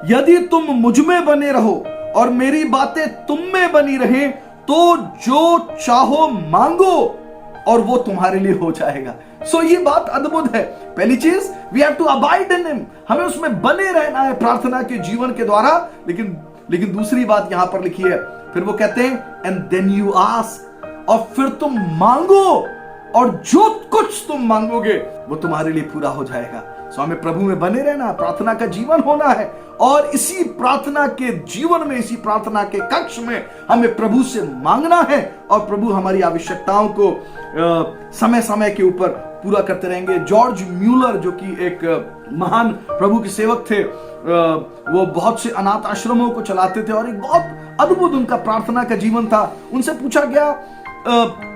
यदि तुम मुझ में बने रहो और मेरी बातें तुम में बनी रहे तो जो चाहो मांगो और वो तुम्हारे लिए हो जाएगा। सो ये बात अद्भुत है। पहली चीज, we have to abide in him, हमें उसमें बने रहना है प्रार्थना के जीवन के द्वारा। लेकिन दूसरी बात यहां पर लिखी है, फिर वो कहते हैं एंड देन यू आस्क, और फिर तुम मांगो और जो कुछ तुम मांगोगे वो तुम्हारे लिए पूरा हो जाएगा। सो हमें प्रभु में बने रहना, प्रार्थना का जीवन होना है, और इसी प्रार्थना के जीवन में, इसी प्रार्थना के कक्ष में हमें प्रभु से मांगना है, और प्रभु हमारी आवश्यकताओं को समय समय के ऊपर पूरा करते रहेंगे। जॉर्ज म्यूलर, जो कि एक महान प्रभु के सेवक थे, वो बहुत से अनाथ आश्रमों को चलाते थे और एक बहुत अद्भुत उनका प्रार्थना का जीवन था। उनसे पूछा गया,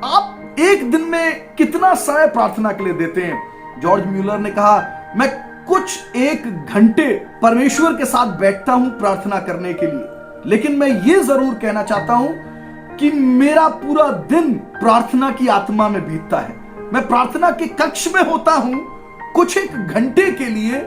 आप एक दिन में कितना समय प्रार्थना के लिए देते हैं? जॉर्ज म्यूलर ने कहा, मैं कुछ 1 घंटे परमेश्वर के साथ बैठता हूं प्रार्थना करने के लिए, लेकिन मैं ये जरूर कहना चाहता हूं कि मेरा पूरा दिन प्रार्थना की आत्मा में बीतता है। मैं प्रार्थना के कक्ष में होता हूं कुछ एक घंटे के लिए,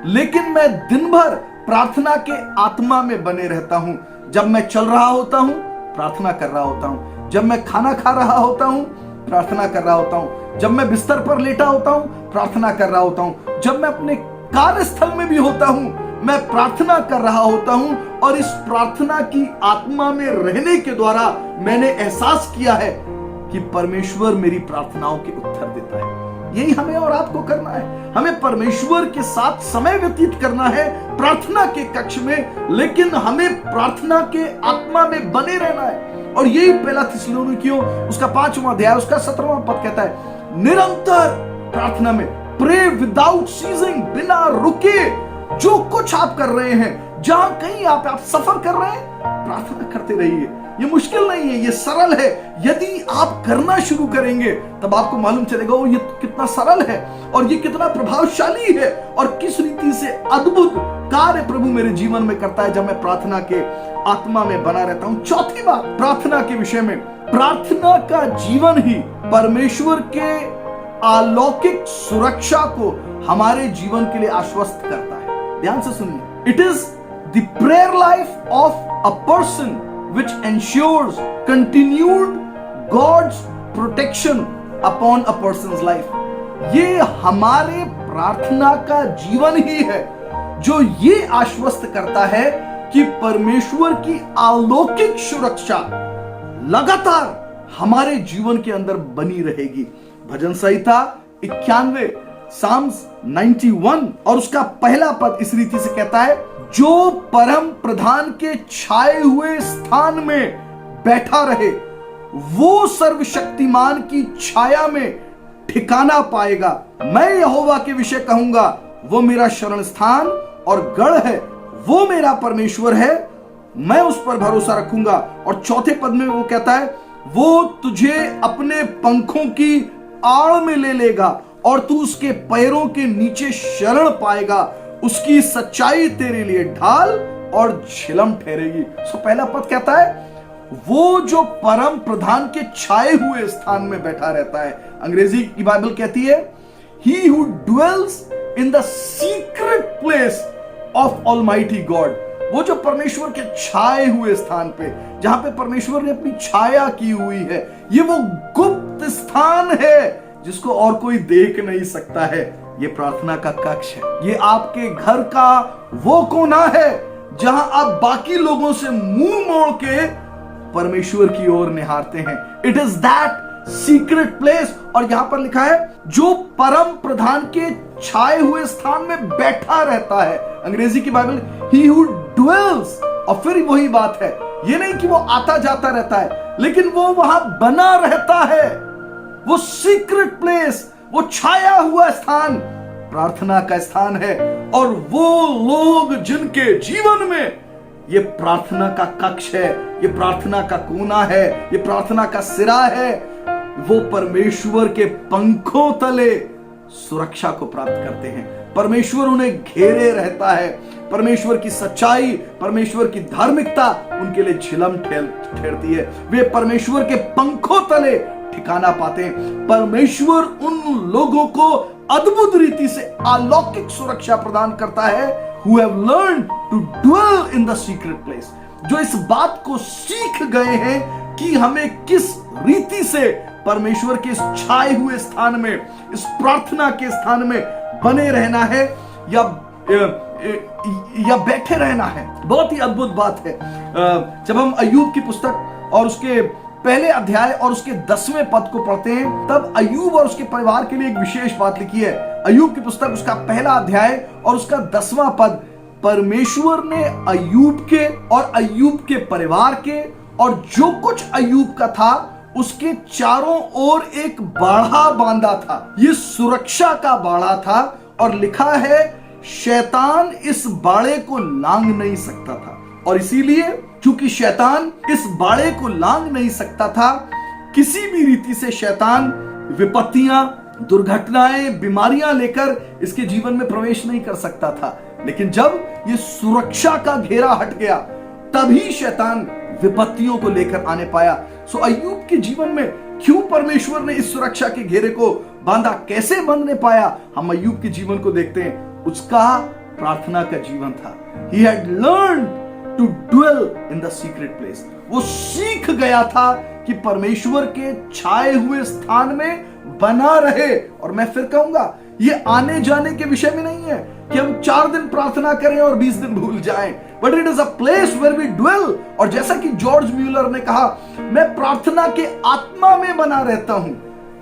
लेकिन मैं दिन भर प्रार्थना के आत्मा में बने रहता हूं। जब मैं चल रहा होता हूं प्रार्थना कर रहा होता हूं, जब मैं खाना खा रहा होता हूं प्रार्थना कर रहा होता हूं, जब मैं बिस्तर पर लेटा होता हूं प्रार्थना कर रहा होता हूं, जब मैं अपने कार्यस्थल में भी होता हूं मैं प्रार्थना कर रहा होता हूं। और इस प्रार्थना की आत्मा में रहने के द्वारा मैंने एहसास किया है कि परमेश्वर मेरी प्रार्थनाओं के उत्तर देता है। यही हमें और आपको करना है। हमें परमेश्वर के साथ समय व्यतीत करना है प्रार्थना के कक्ष में, लेकिन हमें प्रार्थना के आत्मा में बने रहना है। और यही पहला थिस्सलुनीकियों उसका 5वां अध्याय उसका 17वां पद कहता है, निरंतर प्रार्थना में, प्रे विदाउट सीजिंग, बिना रुके। जो कुछ आप कर रहे हैं, जहां कहीं आप सफर कर रहे हैं, प्रार्थना करते रहिए। ये मुश्किल नहीं है, ये सरल है। यदि आप करना शुरू करेंगे तब आपको मालूम चलेगा वो ये कितना सरल है और ये कितना प्रभावशाली है और किस रीति से अद्भुत कार्य प्रभु मेरे जीवन में करता है जब मैं प्रार्थना के आत्मा में बना रहता हूं। चौथी बात प्रार्थना के विषय में, प्रार्थना का जीवन ही परमेश्वर के अलौकिक सुरक्षा को हमारे जीवन के लिए आश्वस्त करता है। ध्यान से सुनिए, it is the prayer life of a person which ensures continued God's protection upon a person's life। ये हमारे प्रार्थना का जीवन ही है जो ये आश्वस्त करता है कि परमेश्वर की अलौकिक सुरक्षा लगातार हमारे जीवन के अंदर बनी रहेगी। भजन संहिता 91 साम्स 91 और उसका पहला पद इस रीति से कहता है, जो परम प्रधान के छाए हुए स्थान में बैठा रहे वो सर्वशक्तिमान की छाया में ठिकाना पाएगा। मैं यहोवा के विषय कहूंगा, वो मेरा शरण स्थान और गढ़ है, वो मेरा परमेश्वर है, मैं उस पर भरोसा रखूंगा। और चौथे पद में वो कहता है, वो तुझे अपने पंखों की आड़ में ले लेगा और तू उसके पैरों के नीचे शरण पाएगा। उसकी सच्चाई तेरे लिए ढाल और झिलम ठहरेगी। सो पहला पद कहता है, वो जो परम प्रधान के छाए हुए स्थान में बैठा रहता है। अंग्रेजी की बाइबल कहती है, he who dwells in the secret place of Almighty God। वो जो परमेश्वर के छाए हुए स्थान पे, जहां पे परमेश्वर ने अपनी छाया की हुई है, ये वो गुप्त स्थान है जिसको और कोई देख नहीं सकता है। ये प्रार्थना का कक्ष है। ये आपके घर का वो कोना है जहां आप बाकी लोगों से मुंह मोड़ के परमेश्वर की ओर निहारते हैं। It is that secret place. और यहां पर लिखा है, जो परम प्रधान के छाए हुए स्थान में बैठा रहता है। अंग्रेजी की बाइबल, he who dwells। और फिर वही बात है, ये नहीं कि वो आता जाता रहता है, लेकिन वो वहां बना रहता है। वो सीक्रेट प्लेस, वो छाया हुआ स्थान प्रार्थना का स्थान है। और वो लोग जिनके जीवन में ये प्रार्थना का कक्ष है, ये प्रार्थना का कोना है, ये प्रार्थना का सिरा है, वो परमेश्वर के पंखों तले सुरक्षा को प्राप्त करते हैं। परमेश्वर उन्हें घेरे रहता है। परमेश्वर की सच्चाई, परमेश्वर की धार्मिकता उनके लिए झिलम ठहरती है। वे परमेश्वर के पंखों तले ठिकाना पाते हैं। परमेश्वर उन लोगों को अद्भुत रीति से अलौकिक सुरक्षा प्रदान करता है, who have learned to dwell in the secret place। जो इस बात को सीख गए हैं कि हमें किस रीति से परमेश्वर के इस छाए हुए स्थान में, इस प्रार्थना के स्थान में बने रहना है या बैठे रहना है। बहुत ही अद्भुत बात है। जब हम अय्यूब की पुस्तक और उसके पहले अध्याय और उसके 10वें पद को पढ़ते हैं, तब अय्यूब और उसके परिवार के लिए एक विशेष बात लिखी है। अय्यूब की पुस्तक उसका पहला अध्याय और उसका 10वां पद, परमेश्वर ने अय्यूब के और अय्यूब के परिवार के और जो कुछ अय्यूब का था उसके चारों ओर एक बाड़ा बांधा था। ये सुरक्षा का बाड़ा था और लिखा है, शैतान इस बाड़े को लांग नहीं सकता था। और इसीलिए चूंकि शैतान इस बाड़े को लांग नहीं सकता था, किसी भी रीति से शैतान विपत्तियां, दुर्घटनाएं, बीमारियां लेकर इसके जीवन में प्रवेश नहीं कर सकता था। लेकिन जब ये सुरक्षा का घेरा हट गया, तभी शैतान विपत्तियों को लेकर आने पाया। सो अय्यूब के जीवन में क्यों परमेश्वर ने इस सुरक्षा के घेरे को बांधा, कैसे बांधने पाया, हम अय्यूब के जीवन को देखते हैं। उसका प्रार्थना का जीवन था। He had learned to dwell in the secret place. वो सीख गया था कि परमेश्वर के छाए हुए स्थान में बना रहे। और मैं फिर कहूंगा, ये आने जाने के विषय में नहीं है कि हम 4 दिन प्रार्थना करें और 20 दिन भूल जाएं, but it is a place where we dwell. और जैसा कि जॉर्ज म्यूलर ने कहा, मैं प्रार्थना के आत्मा में बना रहता हूं।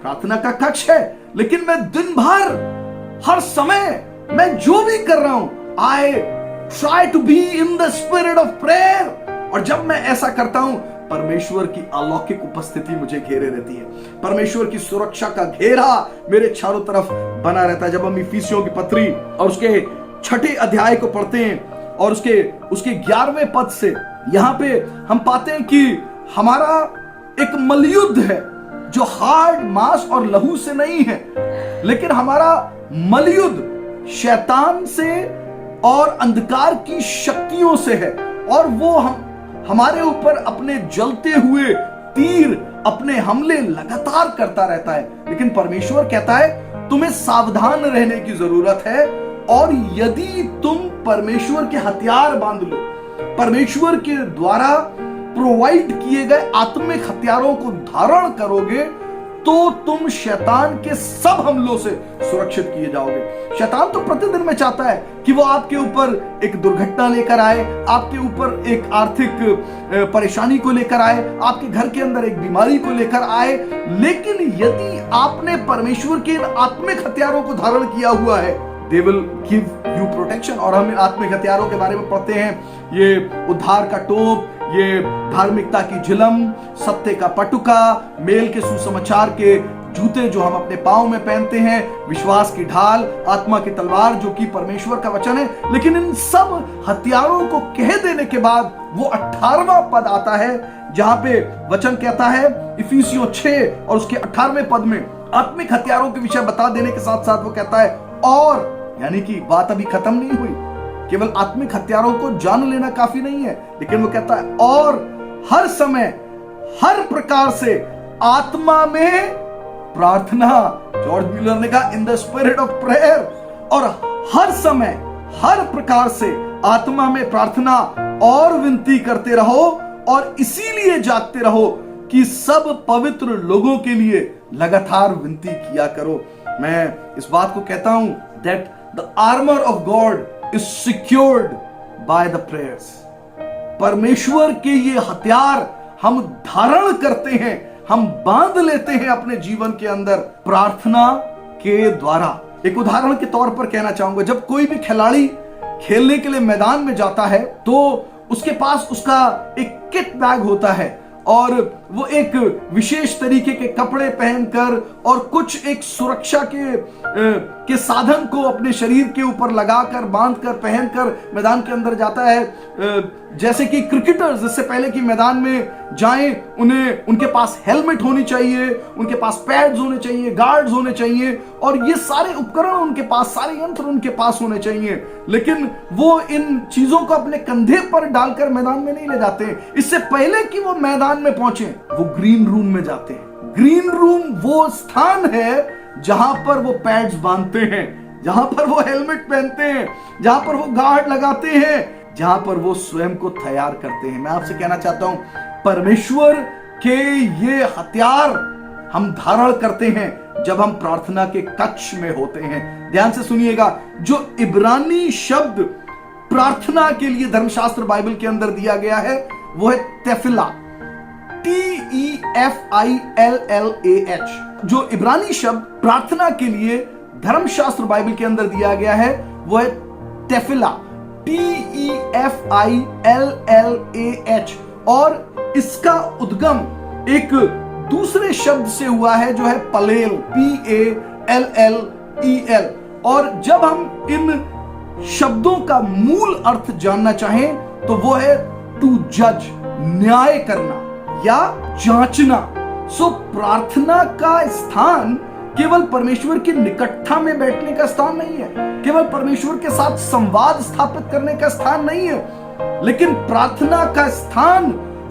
प्रार्थना का कक्ष है, लेकिन मैं दिन भर हर समय मैं जो भी कर रहा हूं, I try to be in the spirit of prayer. और जब मैं ऐसा करता हूं, परमेश्वर की अलौकिक उपस्थिति मुझे घेरे रहती है। परमेश्वर की सुरक्षा का घेरा मेरे चारों तरफ बना रहता है। जब हम इफिसियों की पत्री और उसके 6ठे अध्याय को पढ़ते हैं और उसके 11वें पद से यहां पे हम पाते हैं कि हमारा एक मलयुद्ध है जो हार्ड मांस और लहू से नहीं है, लेकिन हमारा मलयुद्ध शैतान से और अंधकार की शक्तियों से है। और वो हमारे ऊपर अपने जलते हुए तीर, अपने हमले लगातार करता रहता है। लेकिन परमेश्वर कहता है तुम्हें सावधान रहने की जरूरत है। और यदि तुम परमेश्वर के हथियार बांध लो, परमेश्वर के द्वारा प्रोवाइड किए गए आत्मिक हथियारों को धारण करोगे, तो तुम शैतान के सब हमलों से सुरक्षित किए जाओगे। शैतान तो प्रतिदिन में चाहता है कि वो आपके ऊपर एक दुर्घटना लेकर आए, आपके ऊपर एक आर्थिक परेशानी को लेकर आए, आपके घर के अंदर एक बीमारी को लेकर आए। लेकिन यदि आपने परमेश्वर के इन आत्मिक हथियारों को धारण किया हुआ है, they will give you protection. और हम इन आत्मिक हथियारों के बारे में पढ़ते हैं, ये उद्धार का टोप, ये धार्मिकता की झिलम, सत्य का पटुका, मेल के सुसमाचार के जूते जो हम अपने पांव में पहनते हैं, विश्वास की ढाल, आत्मा की तलवार जो कि परमेश्वर का वचन है। लेकिन इन सब हथियारों को कह देने के बाद वो 18वां पद आता है, जहां पे वचन कहता है, इफिसियों 6 और उसके 18वें पद में आत्मिक हथियारों के विषय बता देने के साथ साथ वो कहता है, और यानी कि बात अभी खत्म नहीं हुई। केवल आत्मिक हथियारों को जान लेना काफी नहीं है, लेकिन वो कहता है और हर समय हर प्रकार से आत्मा में प्रार्थना। जॉर्ज म्यूलर ने कहा इन द स्पिरिट ऑफ प्रेयर। और हर समय हर प्रकार से आत्मा में प्रार्थना और विनती करते रहो, और इसीलिए जागते रहो कि सब पवित्र लोगों के लिए लगातार विनती किया करो। मैं इस बात को कहता हूं that the armor of God is secured by the prayers. परमेश्वर के ये हथियार हम धारण करते हैं, हम बांध लेते हैं अपने जीवन के अंदर प्रार्थना के द्वारा। एक उदाहरण के तौर पर कहना चाहूंगा, जब कोई भी खिलाड़ी खेलने के लिए मैदान में जाता है तो उसके पास उसका एक किट बैग होता है, और वो एक विशेष तरीके के कपड़े पहनकर और कुछ एक सुरक्षा के साधन को अपने शरीर के ऊपर लगाकर, बांधकर, पहनकर मैदान के अंदर जाता है। जैसे कि क्रिकेटर्स इससे पहले कि मैदान में जाएं, उनके पास हेलमेट होनी चाहिए, उनके पास पैड्स होने चाहिए, गार्ड्स होने चाहिए, और ये सारे उपकरण उनके पास, सारे यंत्र उनके पास होने चाहिए। लेकिन वो इन चीजों को अपने कंधे पर डालकर मैदान में नहीं ले जाते। इससे पहले कि वो मैदान में पहुंचे, वो ग्रीन रूम में जाते हैं। ग्रीन रूम वो स्थान है जहां पर वो पैड्स बांधते हैं, जहां पर वो हेलमेट पहनते हैं, जहां पर वो गार्ड लगाते हैं, जहां पर वो स्वयं को तैयार करते हैं। मैं आपसे कहना चाहता हूं, परमेश्वर के ये हथियार हम धारण करते हैं जब हम प्रार्थना के कक्ष में होते हैं। ध्यान से सुनिएगा, जो इब्रानी शब्द प्रार्थना के लिए धर्मशास्त्र बाइबल के अंदर दिया गया है वो है तेफिला, TEFILLAH। जो इब्रानी शब्द प्रार्थना के लिए धर्मशास्त्र बाइबल के अंदर दिया गया है वो है तेफिला, TEFILLAH। और इसका उद्गम एक दूसरे शब्द से हुआ है जो है पलेल, PALLEL। और जब हम इन शब्दों का मूल अर्थ जानना चाहें तो वो है टू जज, न्याय करना या जांचना। सो प्रार्थना का स्थान केवल परमेश्वर की निकटता में बैठने का स्थान नहीं है, केवल परमेश्वर के साथ संवाद स्थापित करने का स्थान नहीं है, लेकिन प्रार्थना का स्थान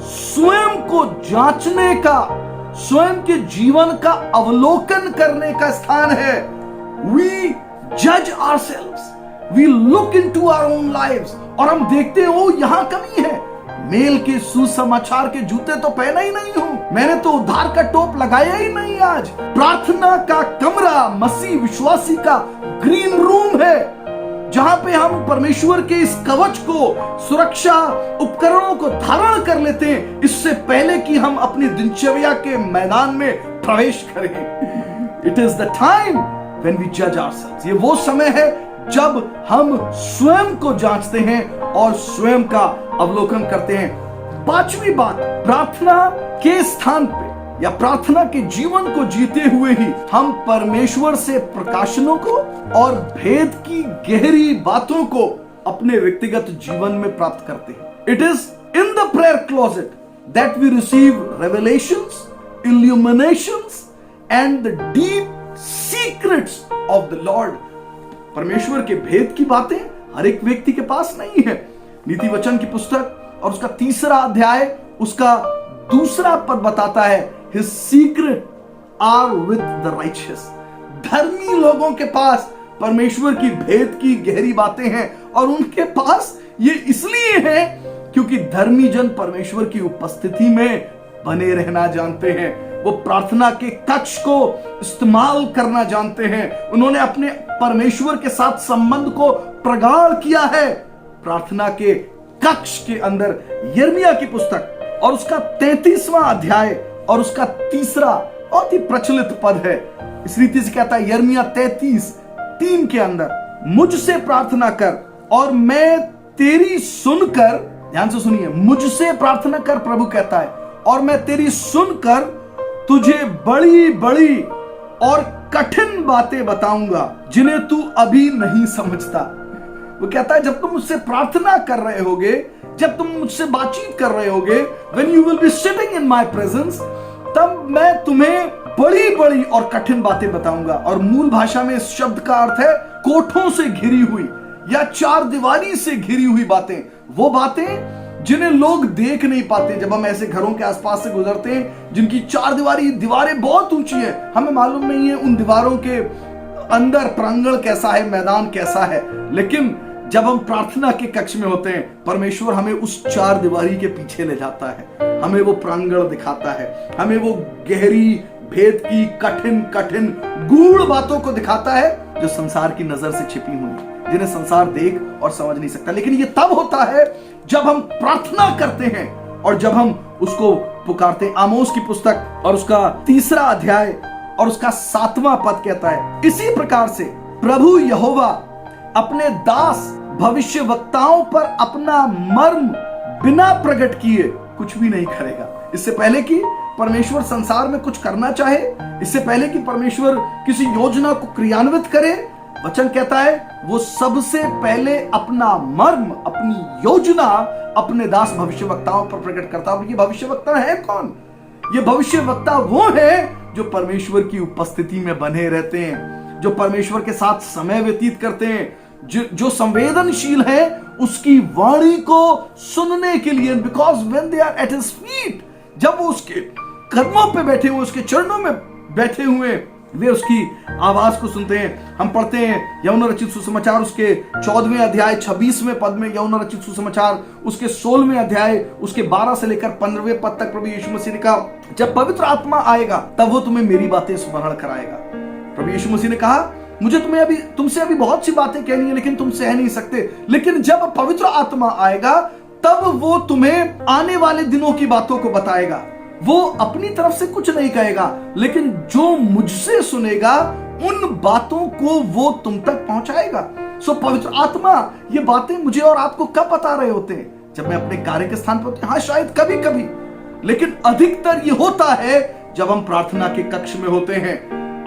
स्वयं को जांचने का, स्वयं के जीवन का अवलोकन करने का स्थान है। We judge ourselves, we look into our own lives, और हम देखते हैं ओ यहां कमी है, मेल के सुसमाचार के जूते तो पहना ही नहीं हूं, मैंने तो उद्धार का टोप लगाया ही नहीं। आज प्रार्थना का कमरा मसीह विश्वासी का ग्रीन रूम है, जहां पे हम परमेश्वर के इस कवच को, सुरक्षा उपकरणों को धारण कर लेते हैं इससे पहले कि हम अपनी दिनचर्या के मैदान में प्रवेश करें। It is the time when we जज आवरसेल्व्स। ये वो समय है जब हम स्वयं को जांचते हैं और स्वयं का अवलोकन करते हैं। पांचवी बात, प्रार्थना के स्थान पे या प्रार्थना के जीवन को जीते हुए ही हम परमेश्वर से प्रकाशनों को और भेद की गहरी बातों को अपने व्यक्तिगत जीवन में प्राप्त करते हैं। It is in the prayer closet that we receive revelations, illuminations and the deep secrets of the Lord. परमेश्वर के भेद की बातें हर एक व्यक्ति के पास नहीं है। नीति वचन की पुस्तक और उसका 3रा अध्याय उसका 2रा पद बताता है, His secret are with the righteous। धर्मी लोगों के पास परमेश्वर की भेद की गहरी बातें हैं, और उनके पास ये इसलिए है क्योंकि धर्मी जन परमेश्वर की उपस्थिति में बने रहना जानते हैं। वो प्रार्थना के कक्ष को इस्तेमाल करना जानते हैं। उन्होंने अपने परमेश्वर के साथ संबंध को प्रगाढ़ किया है प्रार्थना के कक्ष के अंदर। यिर्मयाह की पुस्तक और उसका 33वां अध्याय और उसका 3रा बहुत ही प्रचलित पद है। इस रीति से कहता है यिर्मयाह 33:3 के अंदर, मुझसे प्रार्थना कर और मैं तेरी सुनकर, ध्यान से सुनिए, मुझसे प्रार्थना कर प्रभु कहता है, और मैं तेरी सुनकर तुझे बड़ी बड़ी और कठिन बातें बताऊंगा जिन्हें तू अभी नहीं समझता। वो कहता है जब तुम मुझसे प्रार्थना कर रहे होगे, जब तुम मुझसे बातचीत कर रहे होगे, when you will be sitting in my presence, तब मैं तुम्हें बड़ी बड़ी और कठिन बातें बताऊंगा। और मूल भाषा में इस शब्द का अर्थ है कोठों से घिरी हुई या 4 दीवारी से घिरी हुई बातें। वो बातें जिन्हें लोग देख नहीं पाते। जब हम ऐसे घरों के आसपास से गुजरते हैं जिनकी 4 दीवारें बहुत ऊंची है, हमें मालूम नहीं है उन दीवारों के अंदर प्रांगण कैसा है, मैदान कैसा है, लेकिन जब हम प्रार्थना के कक्ष में होते हैं परमेश्वर हमें उस 4 दीवारी के पीछे ले जाता है, हमें वो प्रांगण दिखाता है, हमें वो गहरी भेद की कठिन कठिन गूढ़ बातों को दिखाता है जो संसार की नजर से छिपी हुई, जिन्हें संसार देख और समझ नहीं सकता। लेकिन ये तब होता है जब हम प्रार्थना करते हैं और जब हम उसको पुकारते हैं। आमोस की पुस्तक और उसका 3रा अध्याय और उसका 7वां पद कहता है, इसी प्रकार से प्रभु यहोवा अपने दास भविष्यवक्ताओं पर अपना मर्म बिना प्रकट किए कुछ भी नहीं करेगा। इससे पहले कि परमेश्वर संसार में कुछ करना चाहे, इससे पहले कि परमेश्वर किसी योजना को क्रियान्वित करे, वचन कहता है वो सबसे पहले अपना मर्म, अपनी योजना अपने दास भविष्यवक्ताओं पर प्रकट करता है। ये भविष्यवक्ता है कौन? ये भविष्यवक्ता वो है जो परमेश्वर की उपस्थिति में बने रहते हैं, जो परमेश्वर के साथ समय व्यतीत करते हैं, जो संवेदनशील है उसकी वाणी को सुनने के लिए। Because when they are at his feet, जब वो उसके कदमों पे बैठे हुए, उसके चरणों में बैठे हुए, वे उसकी आवाज को सुनते हैं। हम पढ़ते हैं यूहन्ना रचित सुसमाचार उसके 14वें अध्याय 26वें पद में, यूहन्ना रचित सुसमाचार उसके 16वें अध्याय उसके 12 से लेकर 15वें पद तक प्रभु यीशु मसीह ने कहा, जब पवित्र आत्मा आएगा तब वो तुम्हें मेरी बातें स्मरण कराएगा। प्रभु यीशु मसीह ने कहा, मुझे तुमसे अभी बहुत सी बातें कहनी है लेकिन तुम सह नहीं सकते, लेकिन जब पवित्र आत्मा आएगा तब वो तुम्हें आने वाले दिनों की बातों को बताएगा। वो अपनी तरफ से कुछ नहीं कहेगा, लेकिन जो मुझसे सुनेगा उन बातों को वो तुम तक पहुंचाएगा। सो पवित्र आत्मा ये बातें मुझे और आपको कब बता रहे होते हैं? जब मैं अपने कार्य के स्थान पर होते हैं, हाँ शायद कभी कभी, लेकिन अधिकतर ये होता है जब हम प्रार्थना के कक्ष में होते हैं।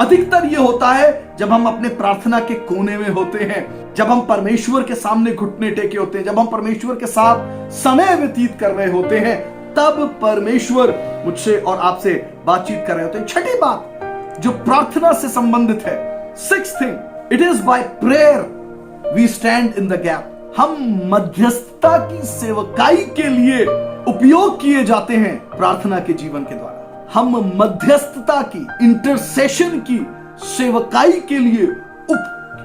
अधिकतर ये होता है जब हम अपने प्रार्थना के कोने में होते हैं, जब हम परमेश्वर के सामने घुटने टेके होते हैं, जब हम परमेश्वर के साथ समय व्यतीत कर रहे होते हैं, तब परमेश्वर मुझसे और आपसे बातचीत कर रहे होते हैं। छठी बात जो प्रार्थना से संबंधित है, 6th thing, it is by prayer we stand in the gap. हम मध्यस्थता की सेवकाई के लिए उपयोग किए जाते हैं प्रार्थना के जीवन के द्वारा। हम मध्यस्थता की, इंटरसेशन की सेवकाई के लिए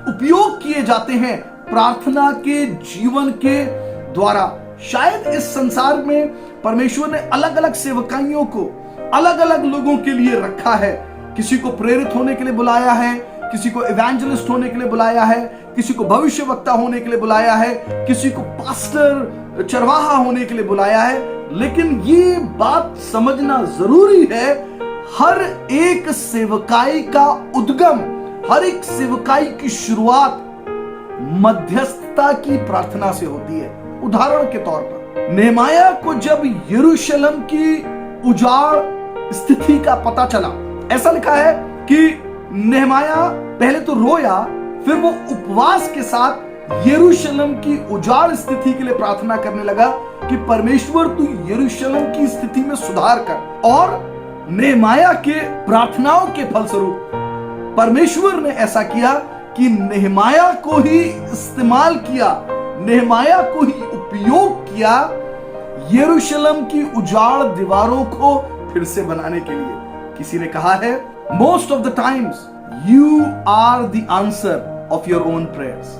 उपयोग किए जाते हैं प्रार्थना के जीवन के द्वारा। शायद इस संसार में परमेश्वर ने अलग अलग सेवकाइयों को अलग अलग लोगों के लिए रखा है। किसी को प्रेरित होने के लिए बुलाया है, किसी को इवेंजलिस्ट होने के लिए बुलाया है, किसी को भविष्यवक्ता होने के लिए बुलाया है, किसी को पास्टर, चरवाहा होने के लिए बुलाया है। लेकिन ये बात समझना जरूरी है, हर एक सेवकाई का उद्गम, हर एक सेवकाई की शुरुआत मध्यस्थता की प्रार्थना से होती है। उदाहरण के तौर पर नेहमाया को जब यरूशलेम की उजाड़ स्थिति का पता चला, ऐसा लिखा है कि नेहमाया पहले तो रोया, फिर वो उपवास के साथ यरूशलेम की उजाड़ स्थिति के लिए प्रार्थना करने लगा कि परमेश्वर तू यरूशलेम की स्थिति में सुधार कर। और नेहमाया के प्रार्थनाओं के फलस्वरूप परमेश्वर ने ऐसा किया कि नेहमाया को ही इस्तेमाल किया, नेहमाया को ही उपयोग किया यरूशलेम की उजाड़ दीवारों को फिर से बनाने के लिए। किसी ने कहा है, most of the times you are the answer of your own prayers.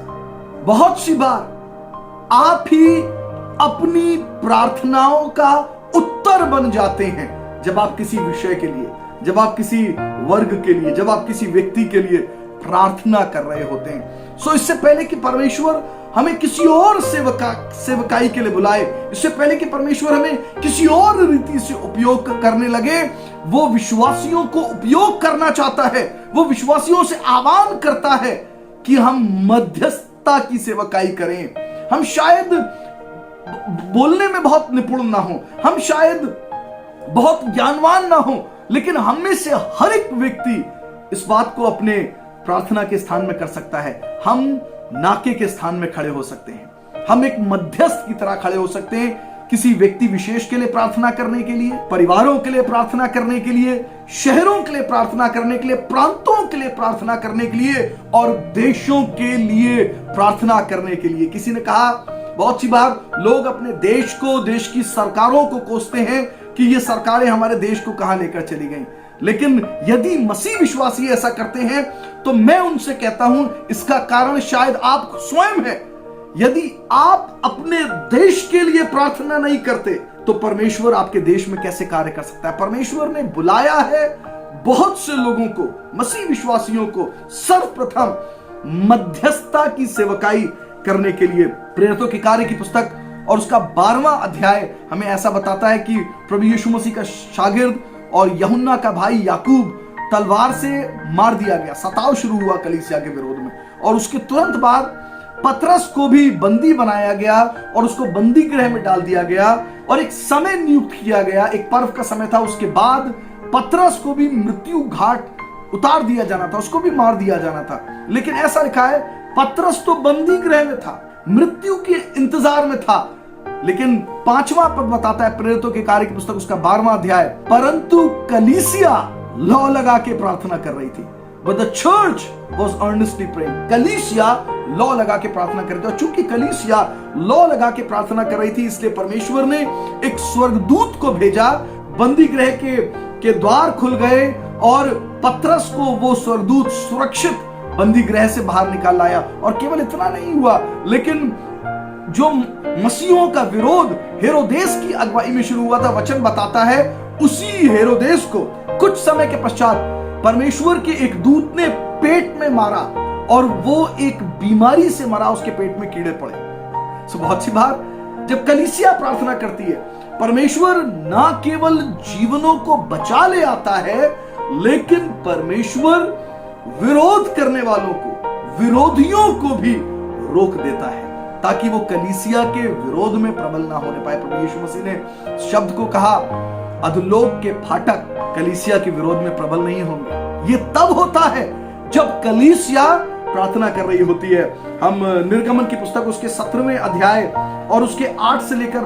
बहुत सी बार आप ही अपनी प्रार्थनाओं का उत्तर बन जाते हैं। जब आप किसी विषय के लिए, जब आप किसी वर्ग के लिए, जब आप किसी व्यक्ति के लिए प्रार्थना कर रहे होते हैं। सो इससे पहले कि परमेश्वर हमें किसी और सेवकाई के लिए बुलाए, इससे पहले कि परमेश्वर हमें किसी और रीति से उपयोग करने लगे, वो विश्वासियों को उपयोग करना चाहता है। वो विश्वासियों से आह्वान करता है कि हम मध्यस्थता की सेवकाई करें। हम शायद बोलने में बहुत निपुण ना हो, हम शायद बहुत ज्ञानवान ना हो, लेकिन हम में से हर एक व्यक्ति इस बात को अपने प्रार्थना के स्थान में कर सकता है। हम नाके के स्थान में खड़े हो सकते हैं, हम एक मध्यस्थ की तरह खड़े हो सकते हैं, किसी व्यक्ति विशेष के लिए प्रार्थना करने के लिए, परिवारों के लिए प्रार्थना करने के लिए, शहरों के लिए प्रार्थना करने के लिए, प्रांतों के लिए प्रार्थना करने के लिए और देशों के लिए प्रार्थना करने के लिए। किसी ने कहा, बहुत सी बार लोग अपने देश को, देश की सरकारों को कोसते हैं कि ये सरकारें हमारे देश को कहां लेकर चली गई। लेकिन यदि मसीह विश्वासी ऐसा करते हैं तो मैं उनसे कहता हूं, इसका कारण शायद आप स्वयं है। यदि आप अपने देश के लिए प्रार्थना नहीं करते तो परमेश्वर आपके देश में कैसे कार्य कर सकता है। परमेश्वर ने बुलाया है बहुत से लोगों को, मसीह विश्वासियों को, सर्वप्रथम मध्यस्थता की सेवकाई करने के लिए। प्रेरितों के कार्य की पुस्तक और उसका 12वां अध्याय हमें ऐसा बताता है कि प्रभु यीशु मसीह का शागिर्द और यूहन्ना का भाई याकूब तलवार से मार दिया गया। सताव शुरू हुआ कलीसिया के विरोध में, और उसके तुरंत बाद पतरस को भी बंदी बनाया गया और उसको बंदी गृह में डाल दिया गया और एक समय नियुक्त किया गया, एक पर्व का समय था। उसके बाद पतरस को भी मृत्यु घाट उतार दिया जाना था, उसको भी मार दिया जाना था। लेकिन ऐसा लिखा है, पतरस तो बंदी गृह में था, मृत्यु के इंतजार में था। लेकिन 5वां पद बताता है प्रेरितों के कार्य की पुस्तक उसका 12वां अध्याय, परंतु कलीसिया लौ लगा के प्रार्थना कर रही थी। But the church was earnestly praying. कलीसिया लौ लगा के प्रार्थना कर रही थी, और चूंकि कलीसिया लौ लगा के प्रार्थना कर रही थी, इसलिए परमेश्वर ने एक स्वर्गदूत को भेजा। बंदी गृह के द्वार खुल गए और पतरस को वो स्वर्गदूत सुरक्षित बंदी गृह से बाहर निकाल लाया। और केवल इतना नहीं हुआ, लेकिन जो मसीहों का विरोध हेरोदेस की अगुवाई में शुरू हुआ था, वचन बताता है उसी हेरोदेस को कुछ समय के पश्चात परमेश्वर के एक दूत ने पेट में मारा और वो एक बीमारी से मरा, उसके पेट में कीड़े पड़े। सो बहुत सी बार जब कलीसिया प्रार्थना करती है, परमेश्वर ना केवल जीवनों को बचा ले आता है, लेकिन परमेश्वर विरोध करने वालों को, विरोधियों को भी रोक देता है ताकि वो कलीसिया के विरोध में प्रबल ना होने पाए। प्रभु यीशु मसीह ने शब्द को कहा, अधोलोक के फाटक कलीसिया के विरोध में प्रबल नहीं होंगे। ये तब होता है जब कलीसिया प्रार्थना कर रही होती है। हम निर्गमन की पुस्तक उसके 17वें अध्याय और उसके 8 से लेकर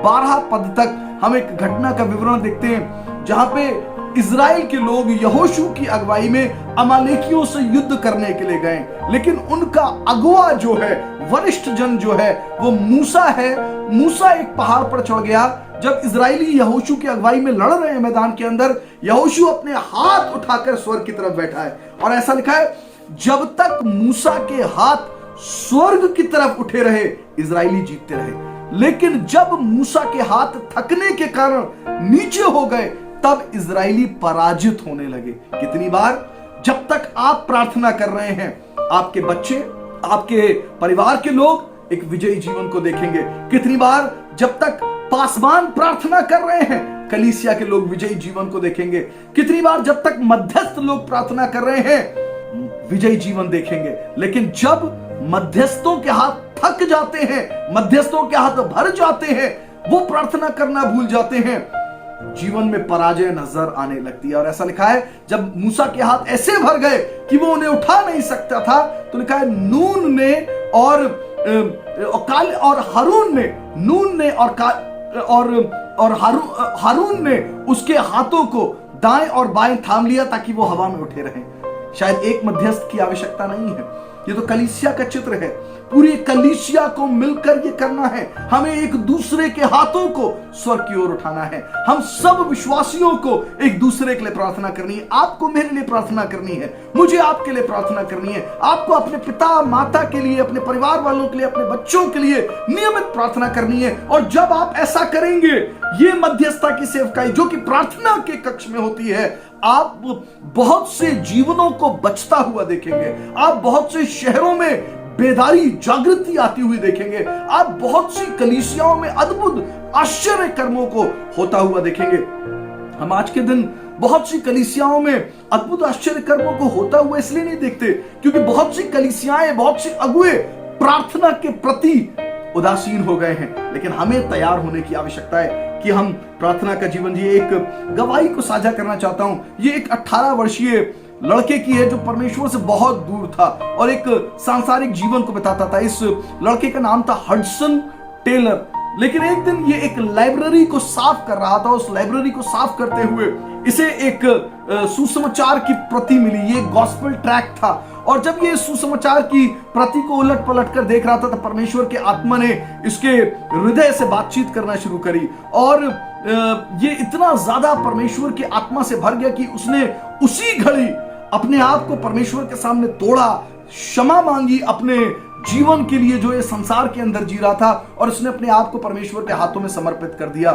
12 पद तक हम एक घटना का विवरण देखते हैं, जहां पे इजराइल के लोग यहोशू की अगुवाई में अमालेकियों से युद्ध करने के लिए गए, लेकिन उनका अगुआ जो है, वरिष्ठ जन जो है, वो मूसा है। मूसा एक पहाड़ पर चढ़ गया। जब इजराइली यहोशू की अगुवाई में लड़ रहे हैं मैदान के अंदर, यहोशू अपने हाथ उठाकर स्वर्ग की तरफ बैठा है, और ऐसा लिखा है जब तक मूसा के हाथ स्वर्ग की तरफ उठे रहे इजराइली जीतते रहे। लेकिन जब मूसा के हाथ थकने के कारण नीचे हो गए, तब इजराइली पराजित होने लगे। कितनी बार, जब तक आप प्रार्थना कर रहे हैं, आपके बच्चे, आपके परिवार के लोग एक विजयी जीवन को देखेंगे। कितनी बार, जब तक पासवान प्रार्थना कर रहे हैं, कलीसिया के लोग विजयी जीवन को देखेंगे। कितनी बार, जब तक मध्यस्थ लोग प्रार्थना कर रहे हैं, विजयी जीवन देखेंगे। लेकिन जब मध्यस्थों के हाथ थक जाते हैं, मध्यस्थों के हाथ भर जाते हैं, वो प्रार्थना करना भूल जाते हैं, जीवन में पराजय नजर आने लगती है। और ऐसा लिखा है जब मूसा के हाथ ऐसे भर गए कि वो उन्हें उठा नहीं सकता था, तो लिखा है नून ने और हारून ने, नून ने और हारून ने उसके हाथों को दाएं और बाएं थाम लिया ताकि वो हवा में उठे रहें। शायद एक मध्यस्थ की आवश्यकता नहीं है, ये तो कलीसिया का चित्र है। पूरी कलीसिया को मिलकर ये करना है। हमें एक दूसरे के हाथों को स्वर्ग की ओर उठाना है। हम सब विश्वासियों को एक दूसरे के लिए प्रार्थना करनी है। आपको मेरे लिए प्रार्थना करनी है, मुझे आपके लिए प्रार्थना करनी है, आपको अपने पिता माता के लिए, अपने परिवार वालों के लिए, अपने बच्चों के लिए नियमित प्रार्थना करनी है। और जब आप ऐसा करेंगे, ये मध्यस्थता की सेवकाई जो कि प्रार्थना के कक्ष में होती है, आप बहुत से जीवनों को बचता हुआ देखेंगे। आप बहुत से शहरों में बेदारी, जागृति आती हुई देखेंगे। आप बहुत सी कलीसियाओं में अद्भुत आश्चर्य कर्मों को होता हुआ देखेंगे। हम आज के दिन बहुत सी कलीसियाओं में अद्भुत आश्चर्य कर्मों को होता हुआ इसलिए नहीं देखते क्योंकि बहुत सी कलीसियाएं, बहुत से अगुए प्रार्थना के प्रति उदासीन हो गए हैं। लेकिन हमें तैयार होने की आवश्यकता है कि हम प्रार्थना का जीवन जिए। एक गवाही को साझा करना चाहता हूं। ये एक 18 वर्षीय लड़के की है जो परमेश्वर से बहुत दूर था और एक सांसारिक जीवन को बिताता था। इस लड़के का नाम था हडसन टेलर। लेकिन एक दिन ये एक लाइब्रेरी को साफ कर रहा था। उस लाइब्रेरी को साफ करते हुए इसे एक सुसमाचार की प्रति मिली। ये गॉस्पेल ट्रैक था और जब ये सुसमाचार की प्रति को उलट पलट कर देख रहा था तो परमेश्वर के आत्मा ने इसके हृदय से बातचीत करना शुरू करी और ये इतना ज्यादा परमेश्वर की आत्मा से भर गया कि उसने उसी घड़ी अपने आप को परमेश्वर के सामने तोड़ा, क्षमा मांगी अपने जीवन के लिए जो ये संसार के अंदर जी रहा था और उसने अपने आप को परमेश्वर के हाथों में समर्पित कर दिया।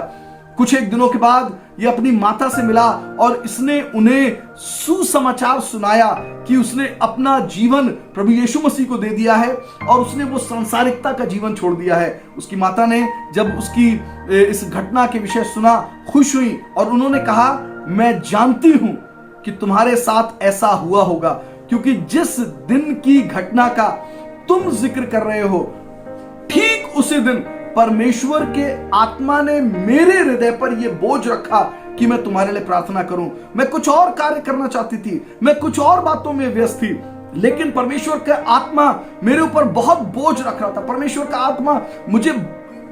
कुछ एक दिनों के बाद ये अपनी माता से मिला और इसने उन्हें सुसमाचार सुनाया कि उसने अपना जीवन प्रभु यीशु मसीह को दे दिया है और उसने वो सांसारिकता का जीवन छोड़ दिया है। उसकी माता ने जब उसकी इस घटना के विषय सुना, खुश हुई और उन्होंने कहा, मैं जानती हूं कि तुम्हारे साथ ऐसा हुआ होगा क्योंकि जिस दिन की घटना का तुम जिक्र कर रहे हो, ठीक उसी दिन परमेश्वर के आत्मा ने मेरे हृदय पर यह बोझ रखा कि मैं तुम्हारे लिए प्रार्थना करूं। मैं कुछ और कार्य करना चाहती थी, मैं कुछ और बातों में व्यस्त थी, लेकिन परमेश्वर का आत्मा मेरे ऊपर बहुत बोझ रख रहा था। परमेश्वर का आत्मा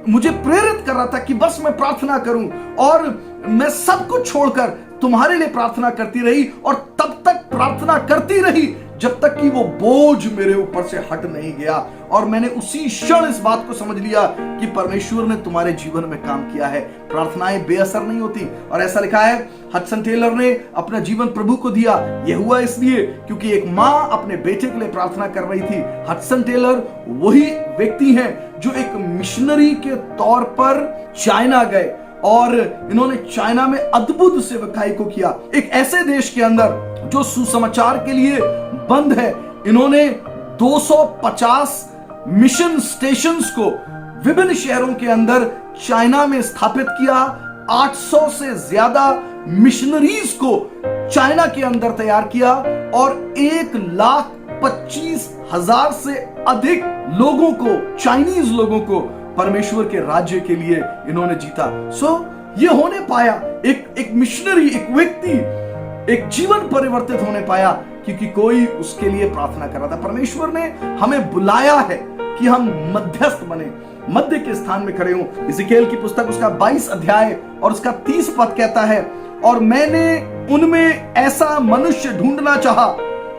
मुझे प्रेरित कर रहा था कि बस मैं प्रार्थना करूं और मैं सब कुछ छोड़कर तुम्हारे लिए प्रार्थना करती रही और तब तक प्रार्थना करती रही जब तक कि वो बोझ मेरे ऊपर से हट नहीं गया। और मैंने उसी क्षण इस बात को समझ लिया कि परमेश्वर ने तुम्हारे जीवन में काम किया है। प्रार्थनाएं बेअसर नहीं होती। और ऐसा लिखा है, हडसन टेलर ने अपना जीवन प्रभु को दिया। यह हुआ इसलिए क्योंकि एक माँ अपने बेटे के लिए प्रार्थना कर रही थी। हडसन टेलर वही व्यक्ति हैं जो एक मिशनरी के तौर पर चाइना गए और इन्होंने चाइना में अद्भुत सेवकाई को किया। एक ऐसे देश के अंदर जो सुसमाचार के लिए बंद है, इन्होंने 250 मिशन स्टेशंस को विभिन्न शहरों के अंदर चाइना में स्थापित किया। 800 से ज्यादा मिशनरीज को चाइना के अंदर तैयार किया और 1,25,000 से अधिक लोगों को, चाइनीज लोगों को परमेश्वर के राज्य के लिए इन्होंने जीता। ये होने पाया, एक मिशनरी, एक व्यक्ति, एक जीवन परिवर्तित होने पाया क्योंकि कोई उसके लिए प्रार्थना कर रहा था। परमेश्वर ने हमें बुलाया है कि हम मध्यस्थ बने, मध्य के स्थान में खड़े हों। इज़ेकिएल की पुस्तक उसका 22 अध्याय और उसका 30 पद कहता है, और मैंने उनमें ऐसा मनुष्य ढूंढना चाहा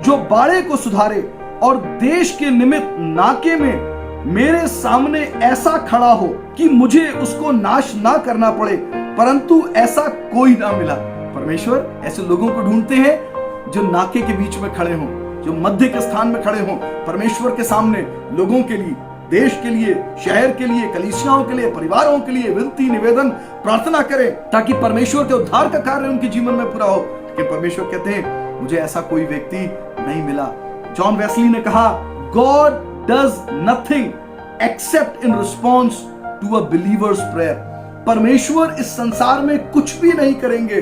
जो बाड़े को सुधारे और देश के निमित्त नाके में मेरे सामने ऐसा खड़ा हो कि मुझे उसको नाश ना करना पड़े, परंतु ऐसा कोई ना मिला। परमेश्वर ऐसे लोगों को ढूंढते हैं जो नाके के बीच में खड़े हों, जो मध्य के स्थान में खड़े हों, परमेश्वर के सामने लोगों के लिए, देश के लिए, शहर के लिए, कलीसियाओं के लिए, परिवारों के लिए विनती निवेदन प्रार्थना करें ताकि परमेश्वर के उद्धार का कार्य उनके जीवन में पूरा हो। लेकिन परमेश्वर कहते हैं मुझे ऐसा कोई व्यक्ति नहीं मिला। जॉन वेस्ली ने कहा, God does nothing except in response to a believer's prayer. परमेश्वर इस संसार में कुछ भी नहीं करेंगे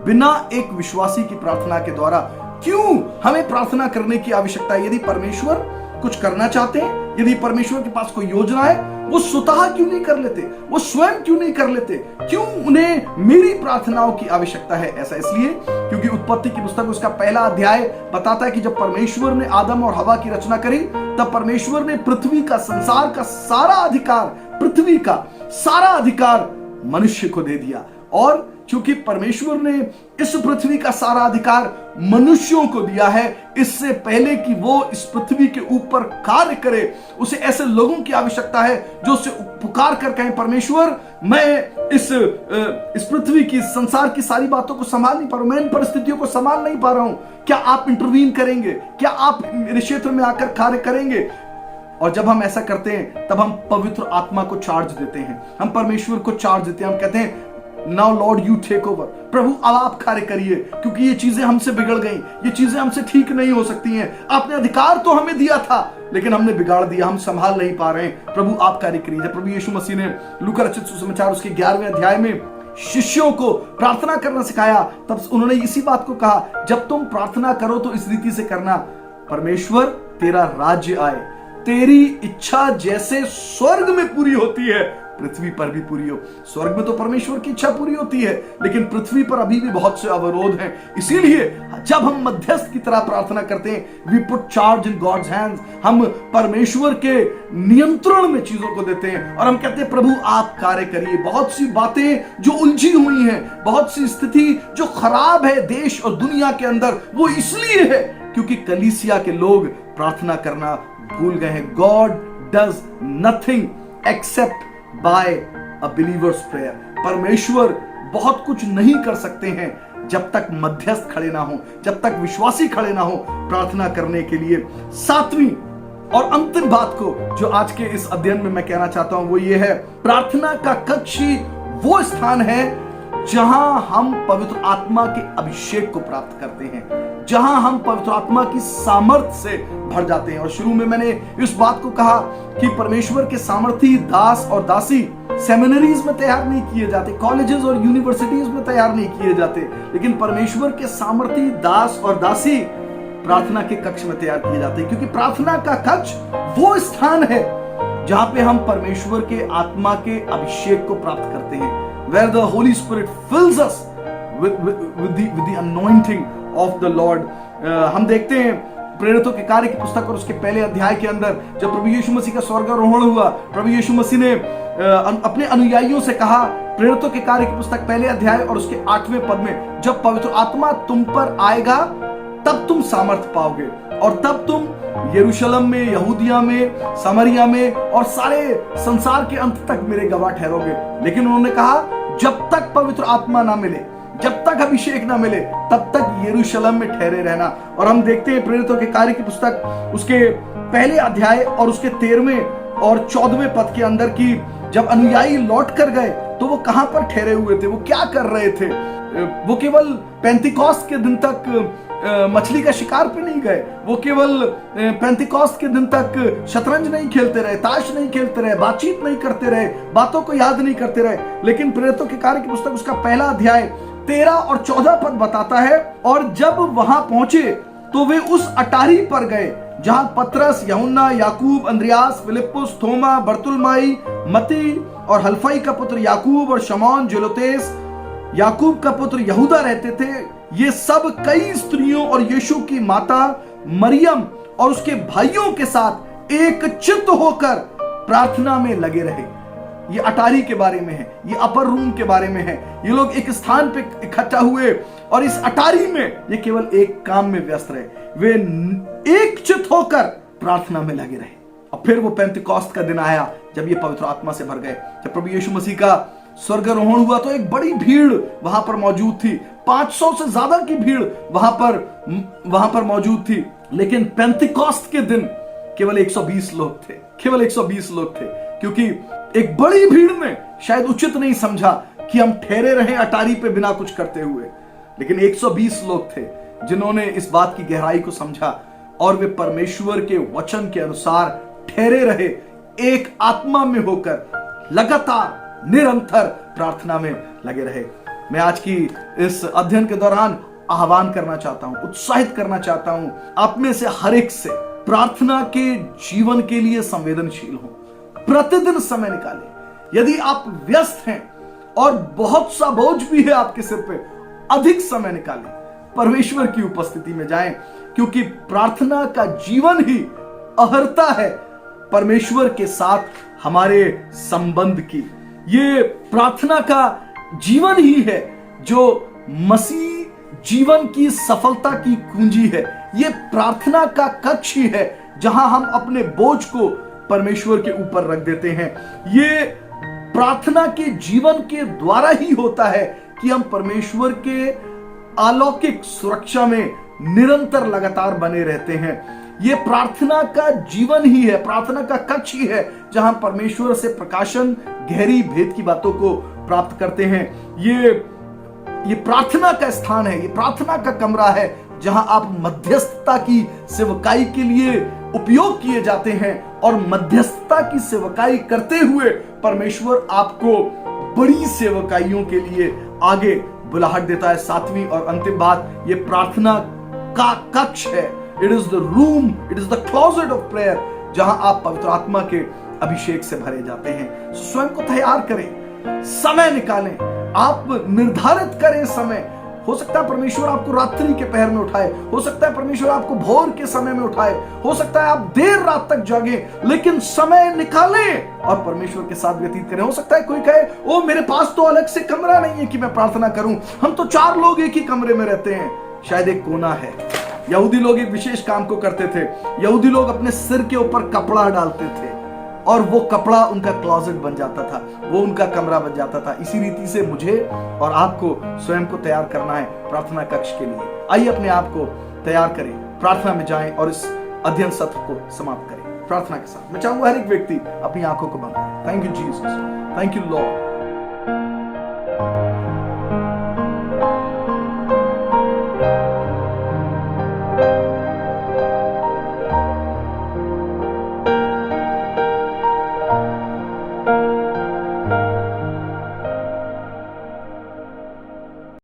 बिना एक विश्वासी की प्रार्थना के द्वारा। क्यों हमें प्रार्थना करने की आवश्यकता है? यदि परमेश्वर कुछ करना चाहते हैं, यदि परमेश्वर के पास कोई योजना है, वो स्वतः क्यों नहीं कर लेते? वो स्वयं क्यों नहीं कर लेते? क्यों उन्हें मेरी प्रार्थनाओं की आवश्यकता है? ऐसा इसलिए क्योंकि उत्पत्ति की पुस्तक उसका पहला अध्याय बताता है कि जब परमेश्वर ने आदम और हवा की रचना करी, तब परमेश्वर ने पृथ्वी का, संसार का सारा अधिकार, पृथ्वी का सारा अधिकार मनुष्य को दे दिया। और क्योंकि परमेश्वर ने इस पृथ्वी का सारा अधिकार मनुष्यों को दिया है, इससे पहले कि वो इस पृथ्वी के ऊपर कार्य करे, उसे ऐसे लोगों की आवश्यकता है जो उसे पुकार कर कहें, परमेश्वर मैं इस पृथ्वी की, संसार की सारी बातों को संभाल नहीं पा रहा हूं, मैं इन परिस्थितियों को संभाल नहीं पा रहा हूं, क्या आप इंटरवीन करेंगे? क्या आप मेरे क्षेत्र में आकर कार्य करेंगे? और जब हम ऐसा करते हैं तब हम पवित्र आत्मा को चार्ज देते हैं, हम परमेश्वर को चार्ज देते हैं, हम कहते हैं now Lord you take over. प्रभु अब आप कार्य करिए, क्योंकि ये चीजें हमसे बिगड़ गई, ये चीजें हमसे ठीक नहीं हो सकती हैं। आपने अधिकार तो हमें दिया था, लेकिन हमने बिगाड़ दिया, हम संभाल नहीं पा रहे हैं। प्रभु आप कार्य करिए। जब प्रभु यीशु मसीह ने लूका रचित सुसमाचार उसके 11वें अध्याय में शिष्यों को प्रार्थना करना सिखाया, तब उन्होंने इसी बात को कहा, जब तुम प्रार्थना करो तो इस रीति से करना, परमेश्वर तेरा राज्य आए, तेरी इच्छा जैसे स्वर्ग में पूरी होती है पृथ्वी पर भी पूरी हो। स्वर्ग में तो परमेश्वर की इच्छा पूरी होती है, लेकिन पृथ्वी पर अभी भी बहुत से अवरोध हैं। इसीलिए जब हम मध्यस्थ की तरह प्रार्थना करते हैं, we put charge in God's hands, हम परमेश्वर के नियंत्रण में चीजों को देते हैं और हम कहते हैं प्रभु आप कार्य करिए। बहुत सी बातें जो उलझी हुई हैं, बहुत सी स्थिति जो खराब है देश और दुनिया के अंदर, वो इसलिए है क्योंकि कलीसिया के लोग प्रार्थना करना भूल गए हैं। God does nothing except by a believer's prayer. परमेश्वर बहुत कुछ नहीं कर सकते हैं जब तक मध्यस्थ खड़े ना हो, जब तक विश्वासी खड़े ना हो प्रार्थना करने के लिए। सातवीं और अंतिम बात को जो आज के इस अध्ययन में मैं कहना चाहता हूं वो ये है, प्रार्थना का कक्ष ही वो स्थान है जहां हम पवित्र आत्मा के अभिषेक को प्राप्त करते हैं, जहां हम पवित्र आत्मा की सामर्थ्य से भर जाते हैं। और शुरू में मैंने इस बात को कहा कि परमेश्वर के सामर्थी दास और दासी सेमिनरीज में तैयार नहीं किए जाते, कॉलेजेस और यूनिवर्सिटीज में तैयार नहीं किए जाते, लेकिन परमेश्वर के सामर्थी दास और दासी प्रार्थना के कक्ष में तैयार किए जाते हैं, क्योंकि प्रार्थना का कक्ष वो स्थान है जहां पे हम परमेश्वर के आत्मा के अभिषेक को प्राप्त करते हैं, where the Holy Spirit fills us with the anointing of the Lord। हम देखते हैं प्रेरितों के कार्य की पुस्तक और उसके पहले अध्याय के अंदर जब प्रभु यीशु मसीह का स्वर्गारोहण हुआ, प्रभु यीशु मसीह ने अपने अनुयायियों से कहा, प्रेरितों के कार्य की पुस्तक पहले अध्याय और उसके 8वें पद में, जब पवित्र आत्मा तुम पर आएगा तब तुम सामर्थ पाओगे और तब तुम यरूशलेम में, यहूदिया में, समरिया में और सारे संसार के अंत तक मेरे गवाह ठहरोगे। लेकिन उन्होंने कहा जब तक पवित्र आत्मा ना मिले, जब तक अभिषेक ना मिले, तब तक यरूशलेम में ठहरे रहना। और हम देखते हैं प्रेरितों के कार्य की पुस्तक उसके पहले अध्याय और उसके 13वें और 14वें पद के अंदर की जब अनुयायी लौट कर गए तो वो कहां पर ठहरे हुए थे, वो क्या कर रहे थे? वो केवल पेंतिकोस्त के दिन तक मछली का शिकार पे नहीं गए, वो केवल पेंतिकोस्त के दिन तक शतरंज नहीं खेलते रहे, ताश नहीं खेलते रहे, बातचीत नहीं करते रहे, बातों को याद नहीं करते रहे, लेकिन प्रेरितों के कार्य की पुस्तक उसका पहला अध्याय 13 और 14 पद बताता है, और जब वहां पहुंचे तो वे उस अटारी पर गए जहां पतरस, यूहन्ना, याकूब, अंद्रयास, फिलिप्पुस, थोमा, बरतुल्माई, मती और हल्फई का पुत्र याकूब और शमौन, जेलोतेस, याकूब का पुत्र यहूदा रहते थे। ये सब कई स्त्रियों और यीशु की माता मरियम और उसके भाइयों के साथ एक चित्त होकर प्रार्थना में लगे रहे। ये अटारी के बारे में है, ये अपर रूम के बारे में है। ये लोग एक स्थान पे इकट्ठा हुए और इस अटारी में ये केवल एक काम में व्यस्त रहे, वे एकचित होकर प्रार्थना में लगे रहे। और फिर वो पेंतिकोस्त का दिन आया जब ये पवित्र आत्मा से भर गए। जब प्रभु यीशु मसीह का स्वर्गारोहण हुआ तो एक बड़ी भीड़ वहां पर मौजूद थी, 500 से ज्यादा की भीड़ वहां पर मौजूद थी। लेकिन पेंतिकोस्त के दिन केवल 120 लोग थे, केवल 120 लोग थे, क्योंकि एक बड़ी भीड़ ने शायद उचित नहीं समझा कि हम ठहरे रहे अटारी पे बिना कुछ करते हुए। लेकिन 120 लोग थे जिन्होंने इस बात की गहराई को समझा और वे परमेश्वर के वचन के अनुसार ठहरे रहे, एक आत्मा में होकर लगातार निरंतर प्रार्थना में लगे रहे। मैं आज की इस अध्ययन के दौरान आह्वान करना चाहता हूं, उत्साहित करना चाहता हूं आप में से हर एक से, प्रार्थना के जीवन के लिए संवेदनशील हो, प्रतिदिन समय निकालें। यदि आप व्यस्त हैं और बहुत सा बोझ भी है आपके सिर पे, अधिक समय निकालें, परमेश्वर की उपस्थिति में जाएं, क्योंकि प्रार्थना का जीवन ही अहर्ता है परमेश्वर के साथ हमारे संबंध की। ये प्रार्थना का जीवन ही है जो मसीह जीवन की सफलता की कुंजी है। ये प्रार्थना का कक्ष ही है जहां हम अपने बोझ को परमेश्वर के ऊपर रख देते हैं। ये प्रार्थना के जीवन के द्वारा ही होता है कि हम परमेश्वर के अलौकिक सुरक्षा में निरंतर लगातार बने रहते हैं। ये प्रार्थना का जीवन ही है, प्रार्थना का कक्ष ही है जहां परमेश्वर से प्रकाशन, गहरी भेद की बातों को प्राप्त करते हैं। ये प्रार्थना का स्थान है, ये प्रार्थना का कमरा है जहां आप मध्यस्थता की सेवकाई के लिए उपयोग किए जाते हैं और मध्यस्थता की सेवकाई करते हुए परमेश्वर आपको बड़ी सेवकाइयों के लिए आगे बुलाहट देता है। सातवीं और अंतिम बात, ये प्रार्थना का कक्ष है। It is the room, it is the closet of prayer, जहां आप पवित्र आत्मा के अभिषेक से भरे जाते हैं। स्वयं को तैयार करें, समय निकालें, आप निर्धारित करें समय। हो सकता है परमेश्वर आपको रात्रि के पहर में उठाए, हो सकता है परमेश्वर आपको भोर के समय में उठाए, हो सकता है आप देर रात तक जागे, लेकिन समय निकालें और परमेश्वर के साथ व्यतीत करें। हो सकता है कोई कहे, ओ मेरे पास तो अलग से कमरा नहीं है कि मैं प्रार्थना करूं, हम तो 4 लोग एक ही कमरे में रहते हैं। शायद एक कोना है। यहूदी लोग एक विशेष काम को करते थे। यहूदी लोग अपने सिर के ऊपर कपड़ा डालते थे और वो कपड़ा उनका क्लोजेट बन जाता था, वो उनका कमरा बन जाता था। इसी रीति से मुझे और आपको स्वयं को तैयार करना है प्रार्थना कक्ष के लिए। आइए अपने आप को तैयार करें, प्रार्थना में जाएं और इस अध्ययन सत्र को समाप्त करें प्रार्थना के साथ। मैं चाहूंगा हर एक व्यक्ति अपनी आंखों को बंद करे। Thank you Jesus, thank you Lord.